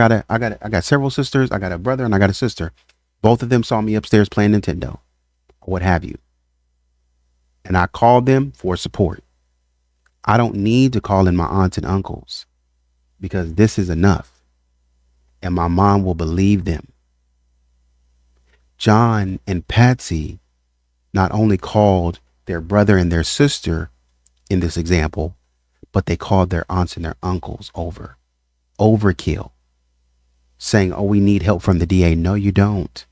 got several sisters, I got a brother and I got a sister. Both of them saw me upstairs playing Nintendo or what have you. And I called them for support. I don't need to call in my aunts and uncles because this is enough. And my mom will believe them. John and Patsy not only called their brother and their sister in this example, but they called their aunts and their uncles over. Overkill. Saying, oh, we need help from the DA. No, you don't.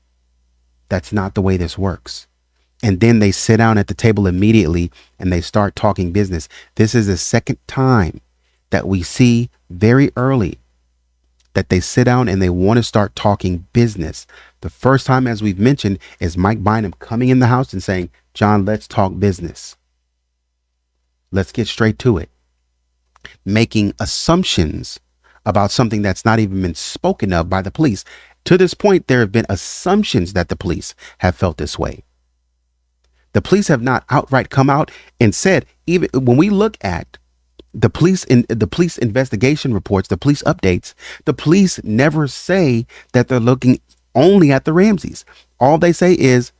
That's not the way this works. And then they sit down at the table immediately and they start talking business. This is the second time that we see very early that they sit down and they want to start talking business. The first time, as we've mentioned, is Mike Bynum coming in the house and saying, John, let's talk business. Let's get straight to it. Making assumptions about something that's not even been spoken of by the police. To this point, there have been assumptions that the police have felt this way. The police have not outright come out and said, even when we look at The police investigation reports, the police updates, the police never say that they're looking only at the Ramseys. All they say is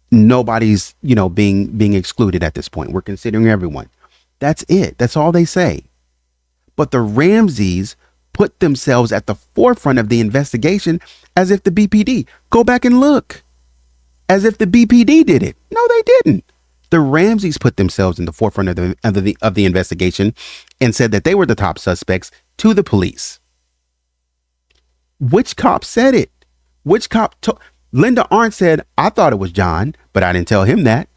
nobody's, being excluded at this point. We're considering everyone. That's it. That's all they say. But the Ramseys put themselves at the forefront of the investigation as if the BPD, go back and look, as if the BPD did it. No, they didn't. The Ramseys put themselves in the forefront of the investigation and said that they were the top suspects to the police. Which cop said it? Which cop? Linda Arndt said, I thought it was John, but I didn't tell him that.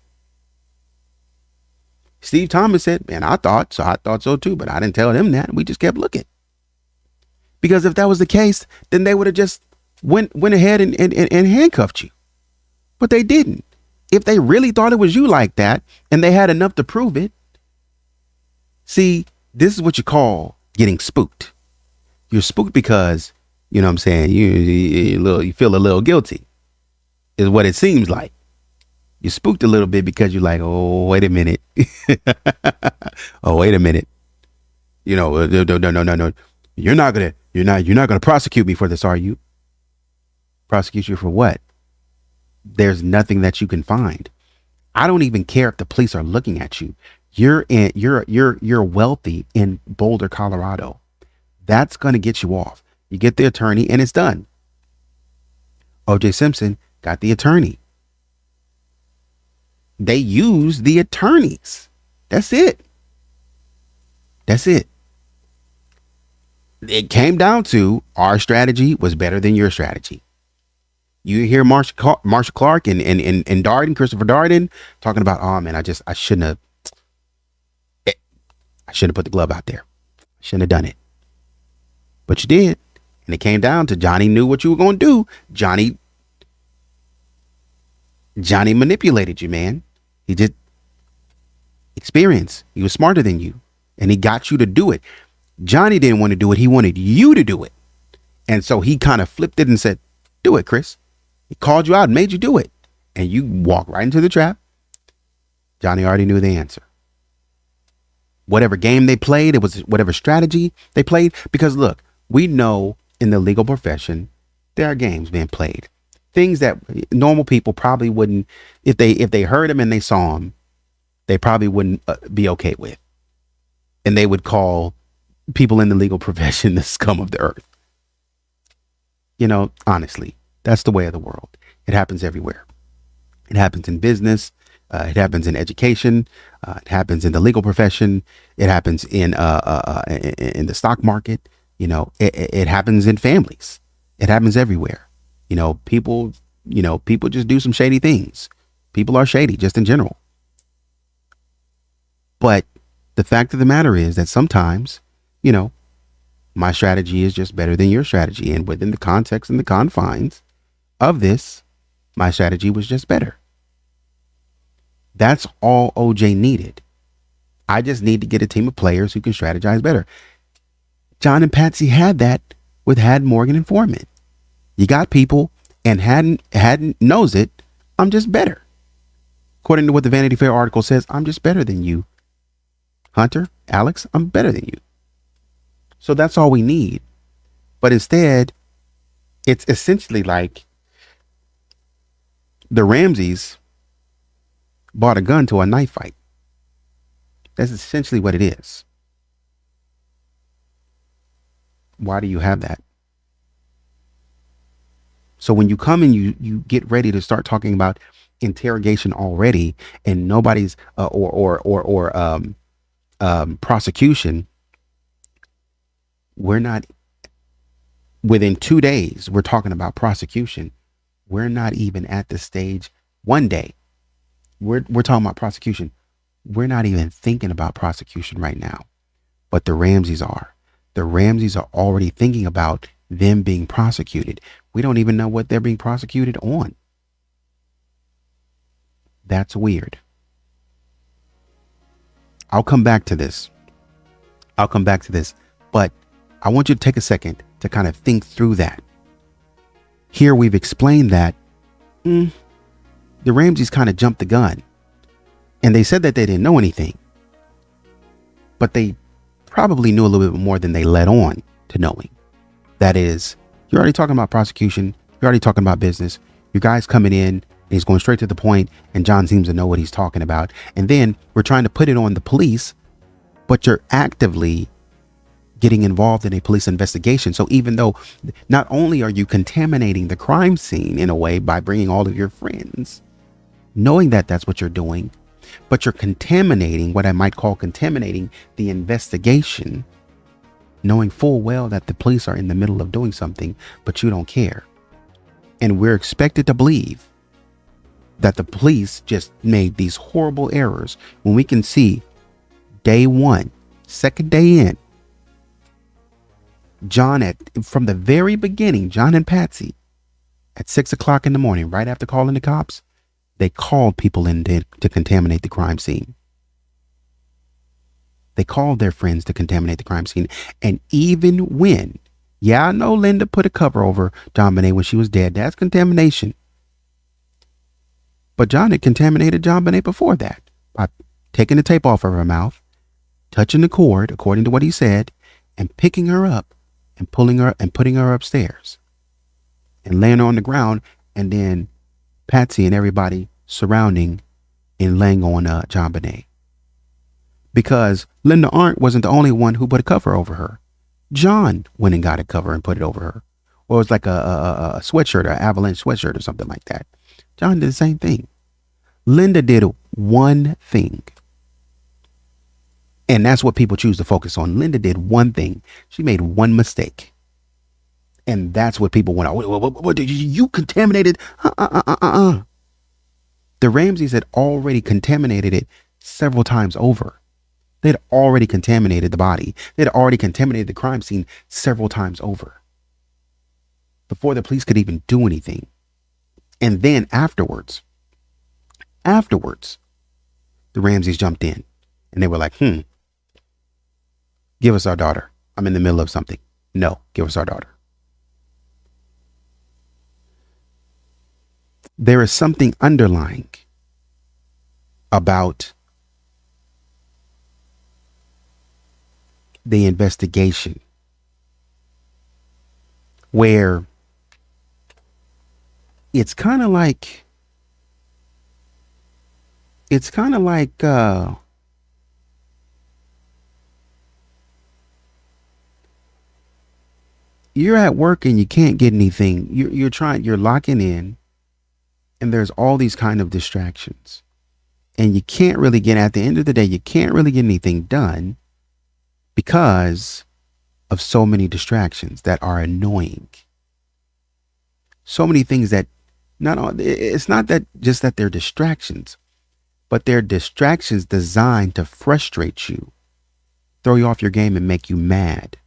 Steve Thomas said, man, I thought so too, but I didn't tell him that. We just kept looking. Because if that was the case, then they would have just went ahead and handcuffed you. But they didn't. If they really thought it was you like that and they had enough to prove it. See, this is what you call getting spooked. You're spooked because, you know what I'm saying, you feel a little guilty is what it seems like. You're spooked a little bit because you're like, oh, wait a minute. Oh, wait a minute. No. You're not gonna prosecute me for this, are you? Prosecute you for what? There's nothing that you can find. I don't even care if the police are looking at you. You're wealthy in Boulder, Colorado. That's going to get you off. You get the attorney and it's done. O.J. Simpson got the attorney. They use the attorneys. That's it. That's it. It came down to our strategy was better than your strategy. You hear Marcia Clark and Darden, Christopher Darden, talking about, oh man, I shouldn't have put the glove out there. I shouldn't have done it. But you did. And it came down to Johnny knew what you were going to do. Johnny manipulated you, man. He did experience. He was smarter than you. And he got you to do it. Johnny didn't want to do it. He wanted you to do it. And so he kind of flipped it and said, do it, Chris. He called you out and made you do it. And you walk right into the trap. Johnny already knew the answer. Whatever game they played, it was whatever strategy they played. Because look, we know in the legal profession, there are games being played. Things that normal people probably wouldn't, if they heard them and they saw them, they probably wouldn't be okay with. And they would call people in the legal profession the scum of the earth. Honestly. That's the way of the world. It happens everywhere. It happens in business. It happens in education. It happens in the legal profession. It happens in the stock market. It happens in families. It happens everywhere. People just do some shady things. People are shady just in general. But the fact of the matter is that sometimes, my strategy is just better than your strategy. And within the context and the confines of this, my strategy was just better. That's all OJ needed. I just need to get a team of players who can strategize better. John and Patsy had that with Haddon, Morgan, and Foreman. You got people, and Haddon knows it. I'm just better. According to what the Vanity Fair article says, I'm just better than you. Hunter, Alex, I'm better than you. So that's all we need. But instead, it's essentially like the Ramseys bought a gun to a knife fight. That's essentially what it is. Why do you have that? So when you come and you get ready to start talking about interrogation already, and nobody's prosecution, we're not within 2 days. We're talking about prosecution. We're not even at the stage. One day we're talking about prosecution. We're not even thinking about prosecution right now, but the Ramseys are. The Ramseys are already thinking about them being prosecuted. We don't even know what they're being prosecuted on. That's weird. I'll come back to this. But I want you to take a second to kind of think through that. Here we've explained that the Ramseys kind of jumped the gun. And they said that they didn't know anything. But they probably knew a little bit more than they let on to knowing. That is, you're already talking about prosecution. You're already talking about business. Your guy's coming in and he's going straight to the point, and John seems to know what he's talking about. And then we're trying to put it on the police, but you're actively getting involved in a police investigation. So even though not only are you contaminating the crime scene in a way by bringing all of your friends, knowing that that's what you're doing, but you're contaminating what I might call contaminating the investigation, knowing full well that the police are in the middle of doing something, but you don't care. And we're expected to believe that the police just made these horrible errors when we can see day one, second day in, from the very beginning, John and Patsy at 6 o'clock in the morning, right after calling the cops, they called people in to contaminate the crime scene. They called their friends to contaminate the crime scene. And even when, I know Linda put a cover over JonBenet when she was dead. That's contamination. But John had contaminated JonBenet before that by taking the tape off of her mouth, touching the cord, according to what he said, and picking her up and pulling her and putting her upstairs and laying her on the ground. And then Patsy and everybody surrounding and laying on JonBenet. Because Linda Arndt wasn't the only one who put a cover over her. John went and got a cover and put it over her. Or it was like a sweatshirt, an avalanche sweatshirt or something like that. John did the same thing. Linda did one thing. And that's what people choose to focus on. Linda did one thing. She made one mistake. And that's what people went, what did you contaminated? The Ramseys had already contaminated it several times over. They'd already contaminated the body. They'd already contaminated the crime scene several times over before the police could even do anything. And then afterwards, the Ramseys jumped in and they were like, give us our daughter. I'm in the middle of something. No, give us our daughter. There is something underlying about the investigation where it's kind of like you're at work and you can't get anything. You're locking in and there's all these kind of distractions and you can't really get, at the end of the day, you can't really get anything done because of so many distractions that are annoying. So many things that it's not that just that they're distractions, but they're distractions designed to frustrate you, throw you off your game and make you mad.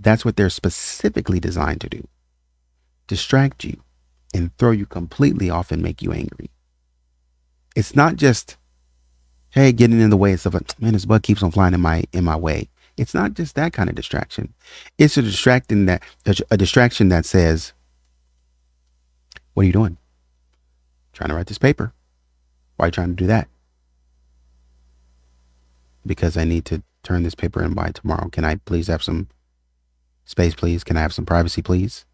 That's what they're specifically designed to do. Distract you and throw you completely off and make you angry. It's not just, hey, getting in the way of stuff like, man, this bug keeps on flying in my way. It's not just that kind of distraction. It's a distraction that says, what are you doing? Trying to write this paper. Why are you trying to do that? Because I need to turn this paper in by tomorrow. Can I please have some space, please? Can I have some privacy, please?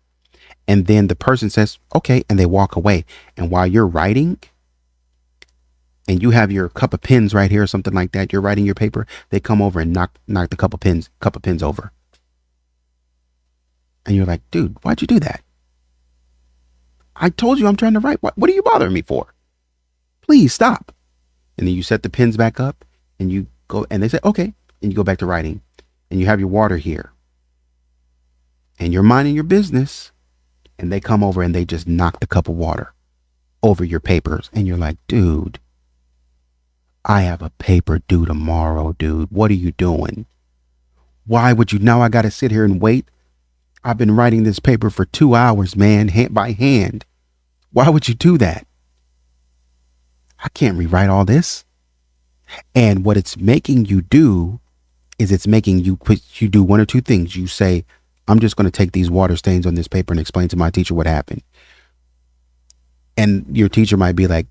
And then the person says, okay, and they walk away. And while you're writing, and you have your cup of pens right here or something like that, you're writing your paper, they come over and knock the cup of pens over. And you're like, dude, why'd you do that? I told you I'm trying to write. What are you bothering me for? Please stop. And then you set the pens back up and you go, and they say, okay. And you go back to writing and you have your water here and you're minding your business, and they come over and they just knock the cup of water over your papers. And you're like, dude, I have a paper due tomorrow, dude. What are you doing? Why would you? Now I got to sit here and wait. I've been writing this paper for 2 hours, man, hand by hand. Why would you do that? I can't rewrite all this. And what it's making you do is it's making you do one or two things. You say, I'm just going to take these water stains on this paper and explain to my teacher what happened. And your teacher might be like,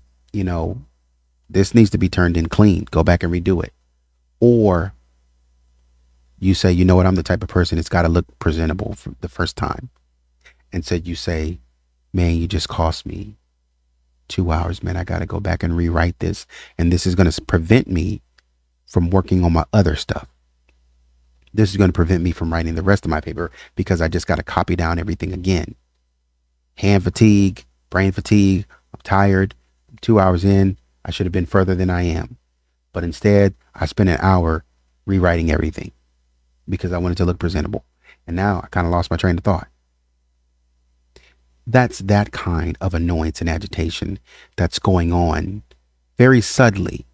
this needs to be turned in clean. Go back and redo it. Or you say, you know what, I'm the type of person it's got to look presentable for the first time. And so you say, man, you just cost me 2 hours, man. I got to go back and rewrite this. And this is going to prevent me from working on my other stuff. This is going to prevent me from writing the rest of my paper because I just got to copy down everything again. Hand fatigue, brain fatigue. I'm tired. 2 hours in, I should have been further than I am. But instead, I spent an hour rewriting everything because I wanted to look presentable. And now I kind of lost my train of thought. That's that kind of annoyance and agitation that's going on very subtly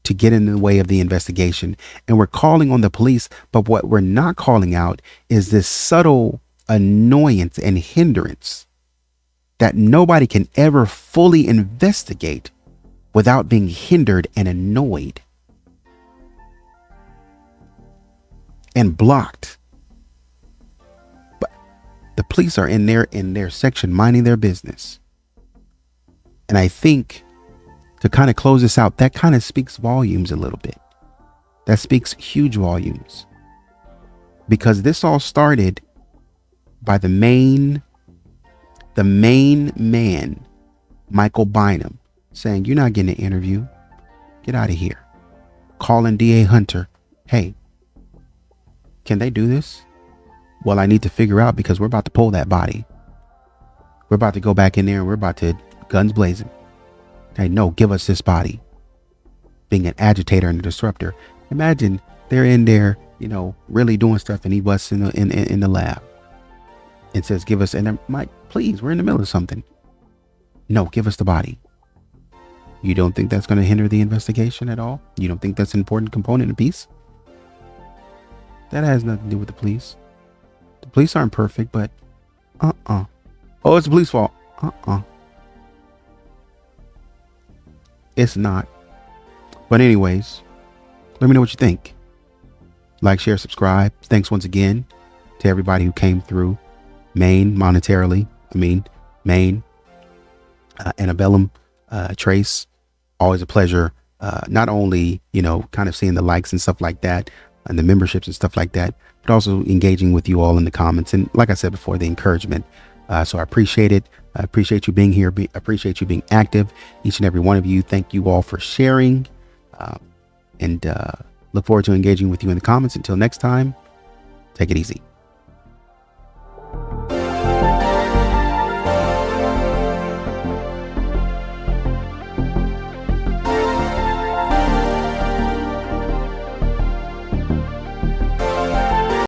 to get in the way of the investigation. And we're calling on the police, but what we're not calling out is this subtle annoyance and hindrance that nobody can ever fully investigate without being hindered and annoyed and blocked. But the police are in their section minding their business. And I think to kind of close this out, that kind of speaks volumes a little bit. That speaks huge volumes. Because this all started by the main man, Mike Bynum, saying, you're not getting an interview. Get out of here. Calling DA Hunter. Hey, can they do this? Well, I need to figure out because we're about to pull that body. We're about to go back in there and we're about to guns blazing. Hey, no, give us this body. Being an agitator and a disruptor. Imagine they're in there, really doing stuff, and he busts in the lab and says, give us, and they're, Mike, please, we're in the middle of something. No, give us the body. You don't think that's going to hinder the investigation at all? You don't think that's an important component and piece? That has nothing to do with the police. The police aren't perfect, but Oh, it's the police fault. It's not. But anyways, let me know what you think. Like, share, subscribe. Thanks once again to everybody who came through Maine monetarily. Maine, Annabellum, Trace. Always a pleasure. Not only, kind of seeing the likes and stuff like that and the memberships and stuff like that, but also engaging with you all in the comments. And like I said before, the encouragement. So I appreciate it. I appreciate you being here. Appreciate you being active. Each and every one of you. Thank you all for sharing. And look forward to engaging with you in the comments. Until next time, take it easy.